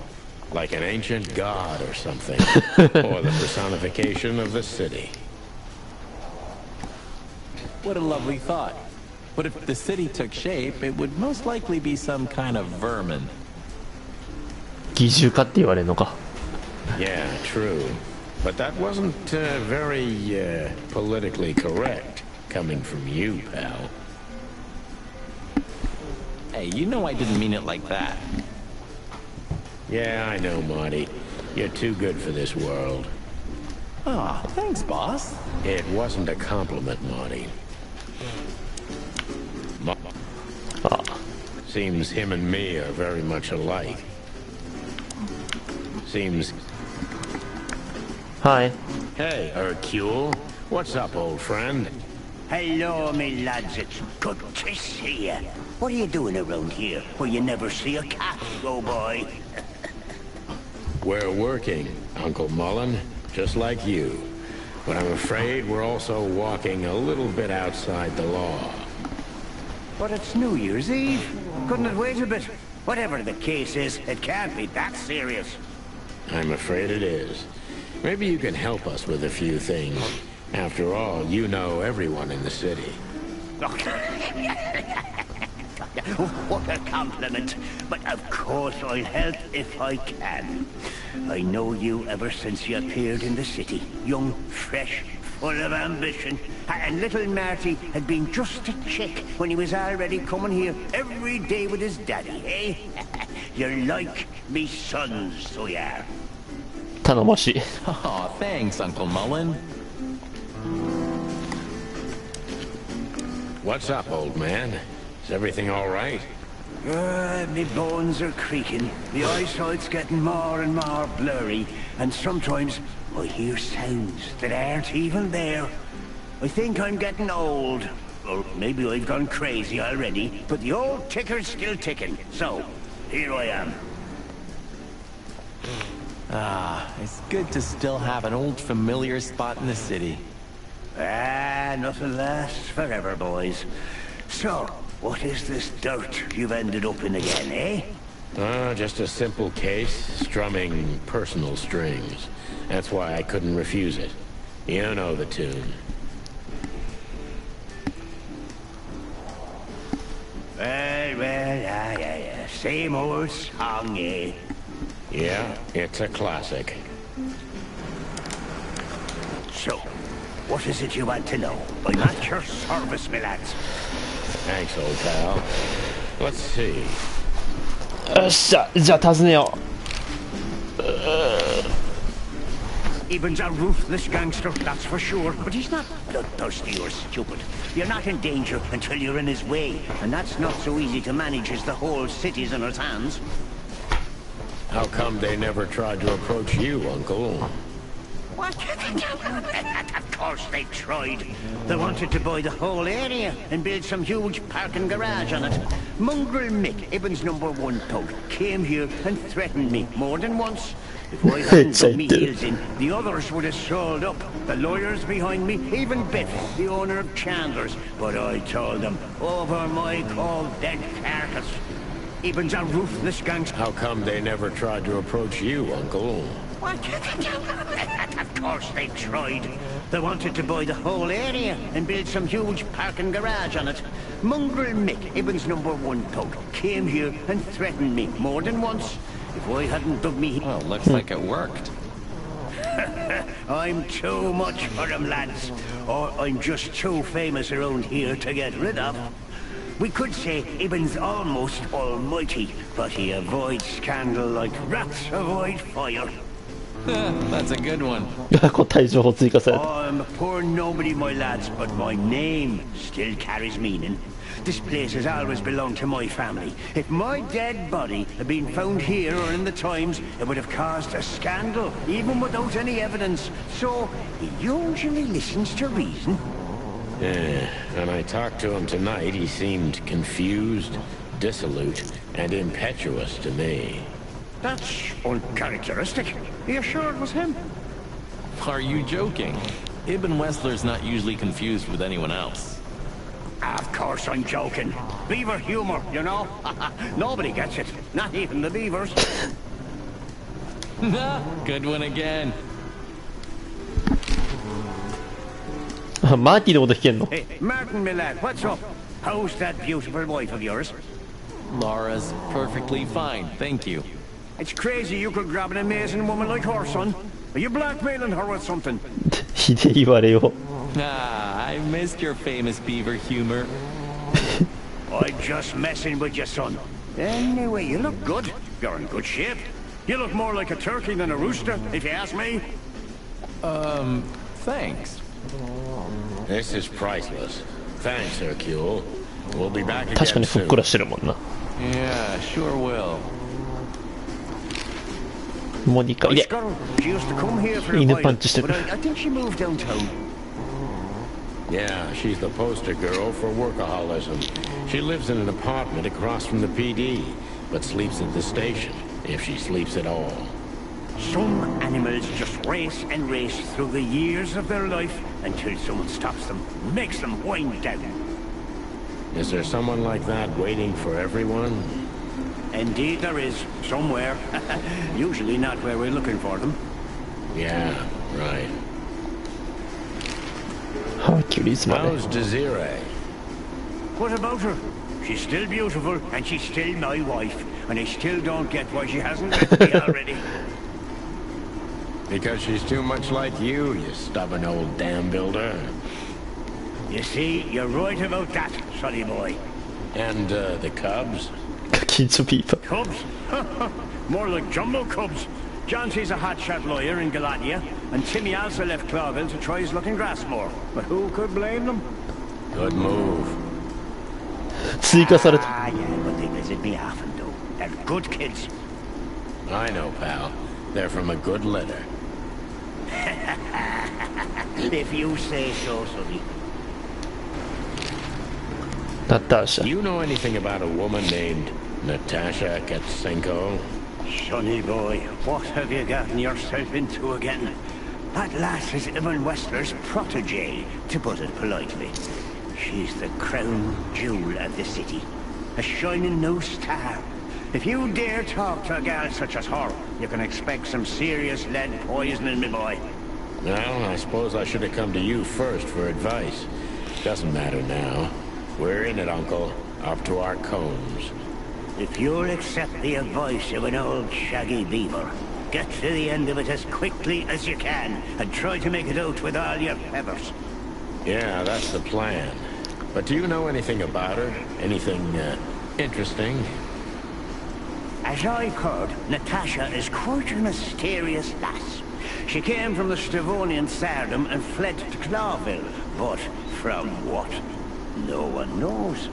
Speaker 2: Like an ancient god or something. Or the personification of the city.
Speaker 3: What a lovely thought. But if the city took shape, it would most likely be some kind of vermin.
Speaker 1: 疑獣化って言われるのか。
Speaker 2: Yeah, true. But that wasn't very politically correct coming from you, pal.
Speaker 3: Hey, you know I didn't mean it like that.
Speaker 2: Yeah, I know, Marty. You're too good for this world.
Speaker 3: Ah, thanks, boss.
Speaker 2: It wasn't a compliment, Marty. Seems him and me are very much alike. Seems...
Speaker 1: Hi.
Speaker 2: Hey, Hercule. What's up, old friend?
Speaker 11: Hello, me lads. It's good to see you. What are you doing around here where you never see a cat go by?
Speaker 2: We're working, Uncle Mullen, just like you. But I'm afraid we're also walking a little bit outside the law.
Speaker 11: But it's New Year's Eve. Couldn't it wait a bit? Whatever the case is, it can't be that serious.
Speaker 2: I'm afraid it is. Maybe you can help us with a few things. After all, you know everyone in the city.
Speaker 11: What a compliment. But of course I'll help if I can. I know you ever since you appeared in the city. Young, fresh, full of ambition. And little Marty had been just a chick when he was already coming here every day with his daddy, eh? You're like me sons, so you are.
Speaker 1: 頼もしい。
Speaker 3: Oh, thanks, Uncle Mullen.
Speaker 2: What's up, old man? Is everything all right?
Speaker 11: Me bones are creaking. The eyesight's getting more and more blurry. And sometimes I hear sounds that aren't even there. I think I'm getting old. Or maybe I've gone crazy already. But the old ticker's still ticking. So, here I am.
Speaker 3: Ah, it's good to still have an old familiar spot in the city.
Speaker 11: Ah, nothing lasts forever, boys. So, what is this dirt you've ended up in again, eh?
Speaker 2: Just a simple case, strumming personal strings. That's why I couldn't refuse it. You know the tune.
Speaker 11: Well, same old song, eh?
Speaker 2: Yeah, it's a classic.
Speaker 11: So, what is it you want to know? I'm at your service, my lads.
Speaker 2: Thanks, old pal. Let's see.
Speaker 1: よっしゃ、じゃあ尋ねよう。
Speaker 11: Eben's a ruthless gangster, that's for sure. But he's not bloodthirsty or stupid. You're not in danger until you're in his way. And that's not so easy to manage as the whole city's in his hands.
Speaker 2: How come they never tried to approach you, Uncle?
Speaker 11: What? Of course they tried. They wanted to buy the whole area and build some huge parking garage on it. Mongrel Mick, Ibben's #1 thug, came here and threatened me more than once. If I hadn't dug me heels in, the others would have sold up. The lawyers behind me, even Biff, the owner of Chandler's. But I told them, over my cold dead carcass. Ibben's a ruthless gangster.
Speaker 2: How come they never tried to approach you, Uncle?
Speaker 11: What? Of course they tried. They wanted to buy the whole area and build some huge parking garage on it. Mongrel Mick, Ibben's #1 thug, came here and threatened me more than once. If I hadn't dug me...
Speaker 3: Well, looks like it worked.
Speaker 11: I'm too much for them, lads. Or I'm just too famous around here to get rid of. We could say Ibben's almost almighty, but he avoids scandal like rats avoid fire.
Speaker 3: That's a good one.
Speaker 1: 個体情報追加された。
Speaker 11: I'm a poor nobody, my lads, but my name still carries meaning. This place has always belonged to my family. If my dead body had been found here or in the Times, it would have caused a scandal, even without any evidence. So, he usually listens to reason.
Speaker 2: Yeah, when I talked to him tonight, he seemed confused, dissolute, and impetuous to me.
Speaker 11: That's uncharacteristic. Are you sure it was him?
Speaker 3: Are you joking? Ibn Wessler's not usually confused with anyone else.
Speaker 11: Of course I'm joking. Beaver humor, you know? Nobody gets it. Not even the beavers.
Speaker 3: Good one again.
Speaker 1: マーティのこと聞けんの？
Speaker 11: Hey, Martin, my lad, what's up? How's that beautiful wife of yours?
Speaker 3: Laura's perfectly fine, thank you.
Speaker 11: It's crazy you could grab an amazing woman like her, son. Are you blackmailing her with something?
Speaker 1: ひでえ言われよ。
Speaker 3: Ah, I missed your famous beaver humor.
Speaker 11: I'm just messing with you, son. Anyway, you look good. You're in good shape. You look more like a turkey than a rooster, if you ask me.
Speaker 3: Thanks.
Speaker 2: This is priceless. Thanks, Hercule. We'll be back
Speaker 1: 確か
Speaker 2: again
Speaker 1: にふっ
Speaker 2: soon.
Speaker 1: くらしてるもんな。
Speaker 3: Yeah, sure will.
Speaker 1: モニカ、いえ、
Speaker 11: She used to come here for a
Speaker 1: 犬
Speaker 11: while,
Speaker 1: パンチしてる
Speaker 11: but。I think she moved downtown.
Speaker 2: Yeah, she's the poster girl for workaholism. She lives in an apartment across from the PD, but sleeps at the station, if she sleeps at all.
Speaker 11: Some animals just race and race through the years of their life until someone stops them, makes them wind down.
Speaker 2: Is there someone like that waiting for everyone?
Speaker 11: Indeed there is, somewhere. Usually not where we're looking for them.
Speaker 2: Yeah, right.
Speaker 1: ハーキュリーズまで。
Speaker 2: How's Desiree?
Speaker 11: What about her? She's still beautiful, and she's still my wife, and I still don't get why she hasn't left me already.
Speaker 2: Because she's too much like you stubborn old dam builder.
Speaker 11: You see, you're right about that, sonny boy.
Speaker 2: And, the cubs?
Speaker 1: 近所ピーパー。
Speaker 11: Cubs? More like jumbo cubs. Johnson's a hotshot lawyer in Galatia, and Timmy also left Clawville to try his luck in Grassmore. But who could blame them?
Speaker 2: Good move.
Speaker 1: 追加された。
Speaker 11: Ah, yeah, but they visit me often, though. They're good kids.
Speaker 2: I know, pal. They're from a good litter.
Speaker 11: If you say so, sonny.
Speaker 1: ナターシ
Speaker 2: Do
Speaker 1: ャ。
Speaker 2: you know anything about a woman named Natasha Katsenko?
Speaker 11: Sonny boy, what have you gotten yourself into again? That lass is Ibn Wessler's protege, to put it politely. She's the crown jewel of the city. A shining new star. If you dare talk to a gal such as her, you can expect some serious lead poisoning, me boy.
Speaker 2: Well, I suppose I should have come to you first for advice. Doesn't matter now. We're in it, Uncle. Up to our combs.
Speaker 11: If you'll accept the advice of an old shaggy beaver, get to the end of it as quickly as you can, and try to make it out with all your feathers.
Speaker 2: Yeah, that's the plan. But do you know anything about her? Anything, interesting?
Speaker 11: As I've heard, Natasha is quite a mysterious lass. She came from the Stavonian Tsardom and fled to Clawville, but from what? No one knows.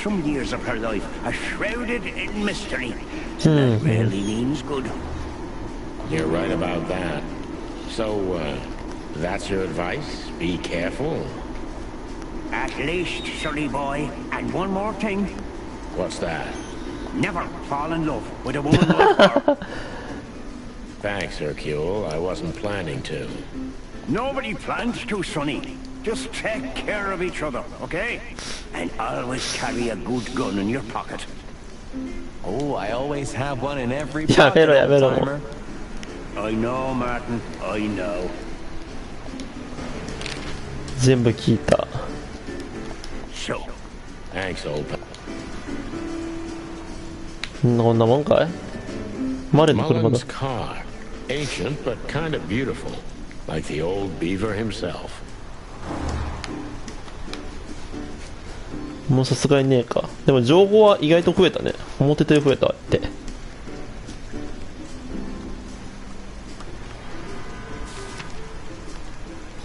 Speaker 11: Some years of her life are shrouded in mystery. That rarely means good.
Speaker 2: You're right about that. So, that's your advice? Be careful?
Speaker 11: At least, sonny boy. And one more thing.
Speaker 2: What's that?
Speaker 11: Never fall in love with a woman like her.
Speaker 2: Thanks, Hercule. I wasn't planning to.
Speaker 11: Nobody plans to, sonny. Just take care of each other, okay? And always carry a good gun in your pocket.
Speaker 3: Oh, I always have one in every
Speaker 1: やめ
Speaker 3: pocket,
Speaker 1: ろやめろ。
Speaker 3: old-timer.
Speaker 11: I know, Martin. I know.
Speaker 1: 全部聞いた。
Speaker 11: So,
Speaker 2: Thanks, old pal.
Speaker 1: こんなもんかい？マレの車だ
Speaker 2: Mullen's。car. Ancient, but kind of beautiful. Like the old beaver himself.
Speaker 1: もうさすがにねえか。でも情報は意外と増えたね。思ってたより増えたって。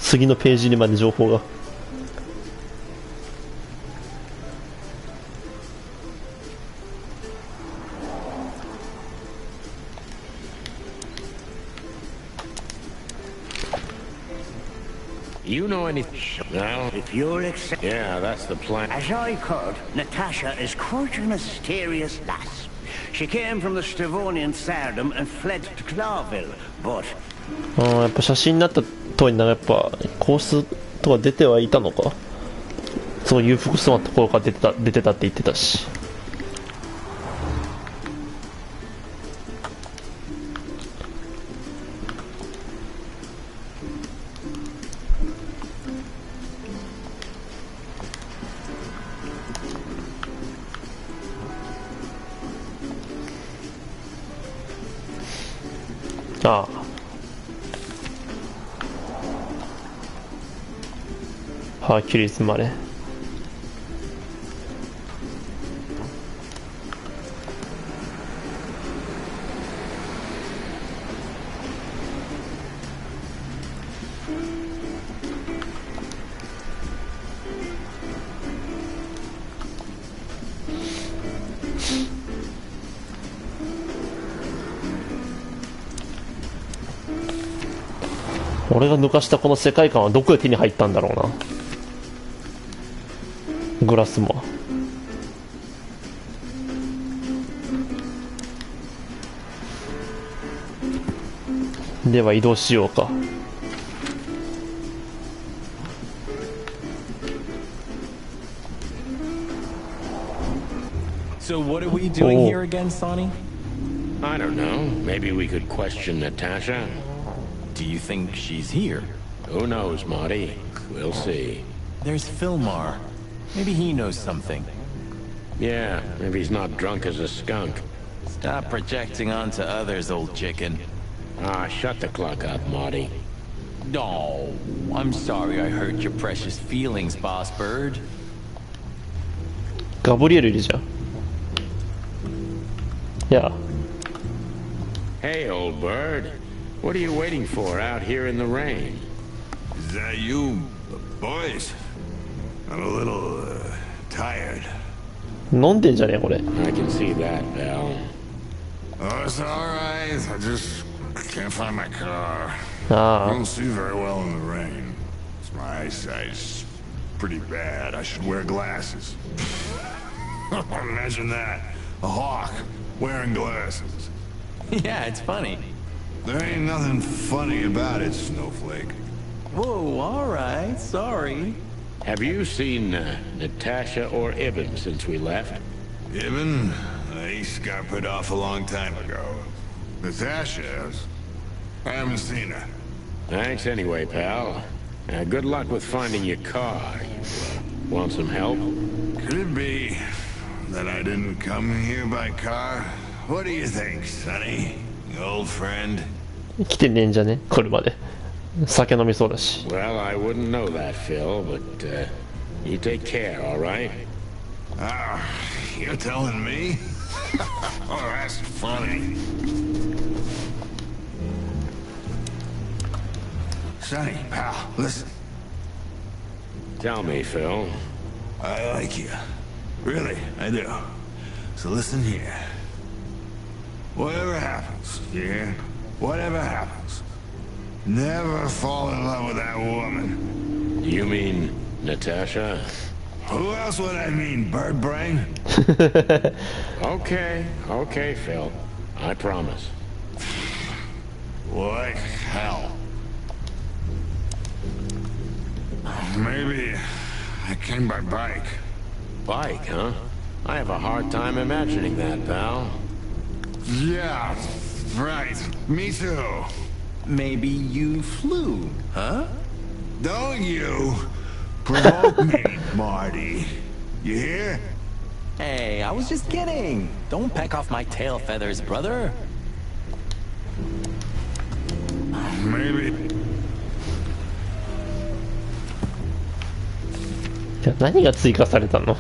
Speaker 1: 次のページにまで情報が。
Speaker 2: You know anything? No?
Speaker 11: If you'll accept...
Speaker 2: Yeah, that's the plan.
Speaker 11: As I heard, Natasha is quite a mysterious lass. She came from the Stavonian Tsardom and fled to Clawville, but...
Speaker 1: やっぱ写真になった通りな、やっぱコースとか出てはいたのか。そういう服装のところから出てたって言ってたし。ああ、ハーキュリスまで。俺が抜かしたこの世界観はどこで手に入ったんだろうな。グラスも。では移動しようか。
Speaker 3: So what are we doing here again, Sonny?
Speaker 2: I don't know. Maybe we could question Natasha.
Speaker 3: Do you think she's here?
Speaker 2: Who knows, Marty? We'll see.
Speaker 3: There's Philmar. Maybe he knows something.
Speaker 2: Yeah, maybe he's not drunk as a skunk.
Speaker 3: Stop projecting onto others, old chicken.
Speaker 2: Ah, shut the clock up, Marty.
Speaker 3: No, I'm sorry I hurt your precious feelings, boss bird.
Speaker 1: ガブリエルいるじゃん。Yeah.
Speaker 2: Hey, old bird. What are you waiting for out here in the rain?
Speaker 5: Is that you, boys? I'm a little, tired.
Speaker 1: 飲んでんじゃねえこれ。
Speaker 2: I can see that, pal.
Speaker 5: Oh, it's alright. I just can't find my car.
Speaker 1: Ah.
Speaker 5: I don't see very well in the rain. My eyesight's pretty bad. I should wear glasses. Imagine that. A hawk wearing glasses.
Speaker 3: Yeah, it's funny.
Speaker 5: There ain't nothing funny about it, Snowflake.
Speaker 3: Whoa, alright, sorry.
Speaker 2: Have you seen Natasha or Ibn since we left?
Speaker 5: Ibn? He scampered off a long time ago. Natasha has. I haven't seen her.
Speaker 2: Thanks anyway, pal. Good luck with finding your car. You, want some help?
Speaker 5: Could it be that I didn't come here by car? What do you think, Sonny? Old friend?
Speaker 1: 来てねえんじゃね車で。酒飲みそうだし。
Speaker 2: Well, I wouldn't know that, Phil, but you take care, all right?
Speaker 5: Ah, you're telling me? Oh, that's funny. Sonny, pal, listen.
Speaker 2: Tell me, Phil.
Speaker 5: I like you. Really, I do. So listen here. Whatever happens, you hear? Whatever happens. Never fall in love with that woman.
Speaker 2: You mean Natasha?
Speaker 5: Who else would I mean, bird brain?
Speaker 2: Okay, Phil. I promise.
Speaker 5: Like hell. Maybe I came by bike.
Speaker 2: Bike, huh? I have a hard time imagining that, pal.
Speaker 5: Yeah, right. Me too.
Speaker 3: Maybe you flew, huh?
Speaker 5: Don't you provoke me, Marty. You hear?
Speaker 3: Hey, I was just kidding. Don't peck off my tail feathers, brother.
Speaker 5: Maybe.
Speaker 1: じゃあ何が追加されたの？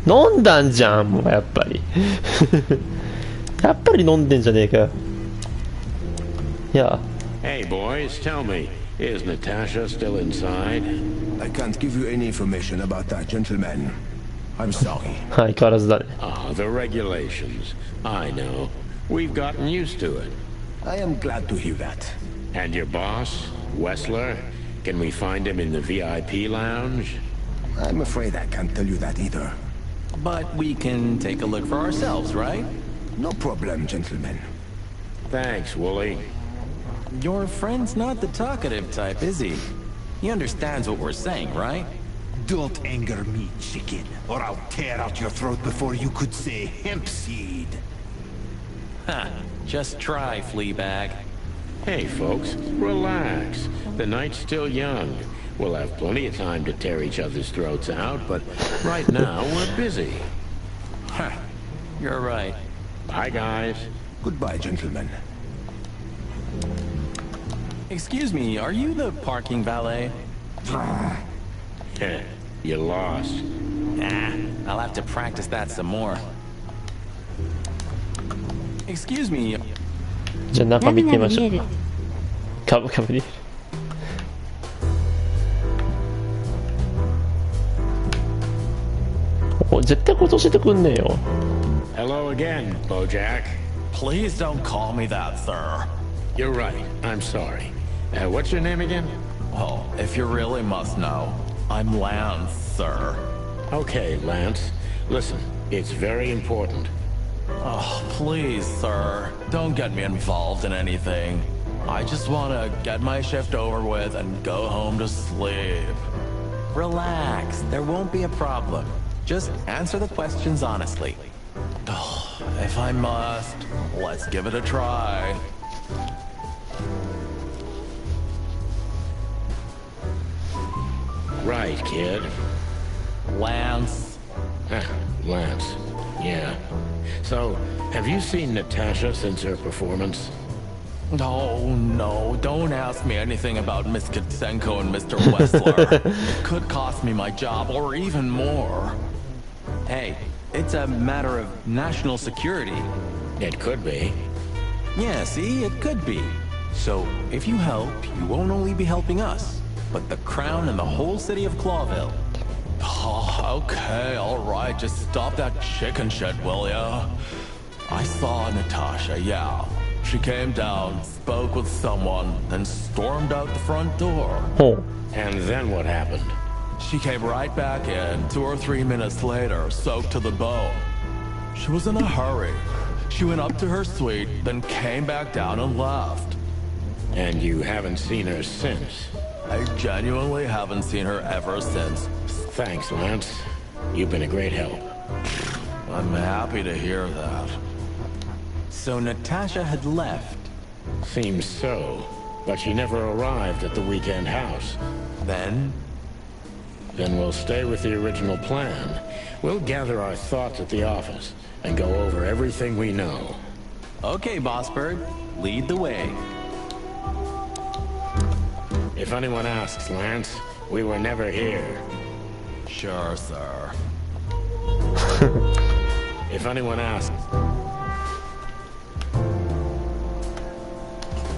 Speaker 1: 飲んだんじゃんもうやっぱりやっぱり飲んでんじゃねえかよ。Yeah.
Speaker 2: Hey, boys, tell me, is Natasha still inside?
Speaker 10: I can't give you any information about that, gentlemen. I'm sorry.
Speaker 1: 相変わらずだね。
Speaker 2: Ah, the regulations. I know. We've gotten used to it.
Speaker 10: I am glad to hear that.
Speaker 2: And your boss, Wessler? Can we find him in the VIP lounge?
Speaker 10: I'm afraid I can't tell you that either.
Speaker 3: But we can take a look for ourselves, right?
Speaker 10: No problem, gentlemen.
Speaker 2: Thanks, Wooly.
Speaker 3: Your friend's not the talkative type, is he? He understands what we're saying, right?
Speaker 6: Don't anger me, chicken, or I'll tear out your throat before you could say hemp seed.
Speaker 3: Ha! Just try, Fleabag.
Speaker 2: Hey, folks, relax. The night's still young. We'll have plenty of time to tear each other's throats out, but right now we're busy.
Speaker 3: Huh. You're right.
Speaker 2: Bye, guys.
Speaker 10: Goodbye, gentlemen.
Speaker 3: Excuse me, are you the parking valet?
Speaker 2: You lost.
Speaker 3: I'll have to practice that some more. Excuse me.
Speaker 1: じゃあ中見てみましょう。カブカブに。お、絶対これ教えてくんねえよ。
Speaker 2: Hello again, Bojack.
Speaker 3: Please don't call me that, sir.
Speaker 2: You're right. I'm sorry. What's your name again?
Speaker 3: Well, if you really must know, I'm Lance, sir.
Speaker 2: Okay, Lance. Listen, it's very important.
Speaker 3: Oh, please, sir. Don't get me involved in anything. I just want to get my shift over with and go home to sleep. Relax. There won't be a problem. Just answer the questions honestly. Oh, if I must, let's give it a try.
Speaker 2: Right, kid.
Speaker 3: Lance.
Speaker 2: Lance. Yeah. So, have you seen Natasha since her performance?
Speaker 3: Oh, no. Don't ask me anything about Miss Kitsenko and Mr. Wessler. It could cost me my job or even more. Hey, it's a matter of national security.
Speaker 2: It could be.
Speaker 3: Yeah, see? It could be. So, if you help, you won't only be helping us, but the crown and the whole city of Clawville. Oh, okay, all right. Just stop that chicken shit, will ya? I saw Natasha, yeah. She came down, spoke with someone, then stormed out the front door.
Speaker 1: Oh.
Speaker 2: And then what happened?
Speaker 3: She came right back in 2 or 3 minutes later, soaked to the bone. She was in a hurry. She went up to her suite, then came back down and left.
Speaker 2: And you haven't seen her since?
Speaker 3: I genuinely haven't seen her ever since.
Speaker 2: Thanks, Lance. You've been a great help.
Speaker 3: I'm happy to hear that. So Natasha had left?
Speaker 2: Seems so, but she never arrived at the weekend house.
Speaker 3: Then?
Speaker 2: Then we'll stay with the original plan. We'll gather our thoughts at the office and go over everything we know.
Speaker 3: Okay, Boss Bird. Lead the way.
Speaker 2: If anyone asks, Lance, we were never here.
Speaker 3: Sure, sir.
Speaker 2: If anyone asks...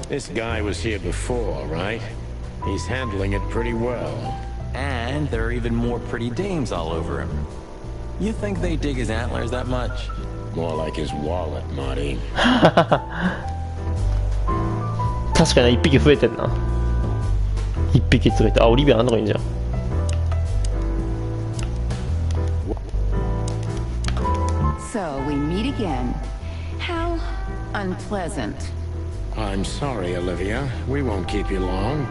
Speaker 2: This guy was here before, right? He's handling it pretty well.
Speaker 3: And there are even more pretty dames all over him. You think they dig his antlers that much?
Speaker 2: More like his wallet, Marty.
Speaker 1: 確かに一匹増えてんな。一匹ついて、あ、オリビアあんのがいいんじゃん。
Speaker 12: So we meet again. How unpleasant.
Speaker 2: I'm sorry, Olivia. We won't keep you long.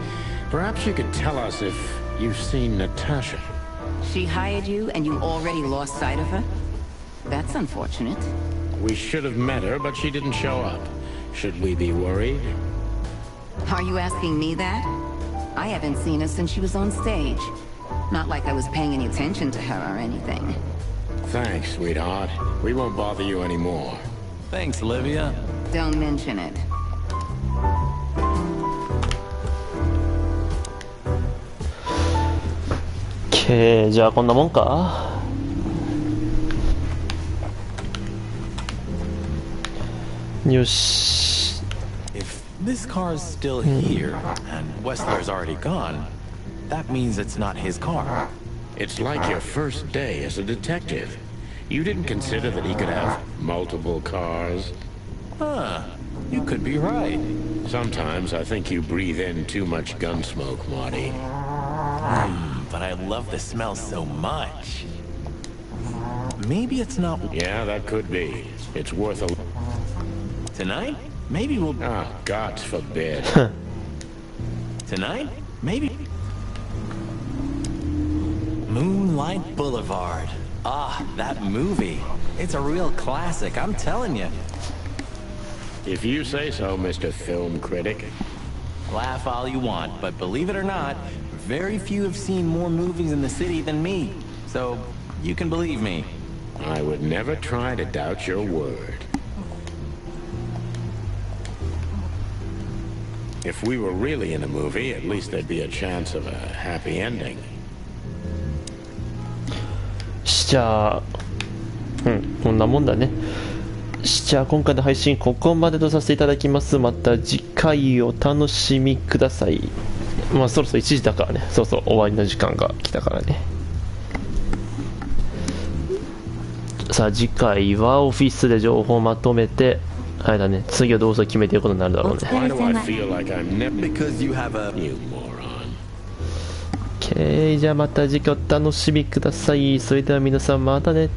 Speaker 2: Perhaps you could tell us if you've seen Natasha.
Speaker 12: She hired you and you already lost sight of her? That's unfortunate.
Speaker 2: We should have met her, but she didn't show up. Should we be worried?
Speaker 12: Are you asking me that? I haven't seen her since she was on stage. Not like I was paying any attention to her or anything.
Speaker 2: Thanks, sweetheart. We won't bother you anymore.
Speaker 3: Thanks, Olivia.
Speaker 12: Don't mention it.
Speaker 1: OK、じゃあこんなもんか。よし。
Speaker 3: If this car's still here, and Wessler's already gone. That means it's not his car.
Speaker 2: It's like your first day as a detective. You didn't consider that he could have multiple cars?
Speaker 3: Huh. You could be right.
Speaker 2: Sometimes I think you breathe in too much gun smoke, Marty.
Speaker 3: But I love the smell so much. Maybe it's not...
Speaker 2: Yeah, that could be. It's worth a...
Speaker 3: Tonight? Maybe we'll...
Speaker 2: Ah, God forbid.
Speaker 3: Tonight? Maybe... Moonlight Boulevard. Ah, that movie. It's a real classic, I'm telling you.
Speaker 2: If you say so, Mr. Film Critic.
Speaker 3: Laugh all you want, but believe it or not, very few have seen more movies in the city than me. So, you can believe me.
Speaker 2: I would never try to doubt your word. If we were really in a movie, at least there'd be a chance of a happy ending.
Speaker 1: じゃあ、こんなもんだね。じゃあ今回の配信ここまでとさせていただきます。また次回お楽しみください。まあそろそろ1時だからね。そうそう、終わりの時間が来たからね。さあ次回はオフィスで情報をまとめて、あれだね、次はどうぞ決めていくことになるだろうね。
Speaker 2: Why do I feel like I'm never...
Speaker 3: Because you have a...
Speaker 2: You moron.
Speaker 1: OK、じゃあまた次回お楽しみください。それでは皆さんまたね。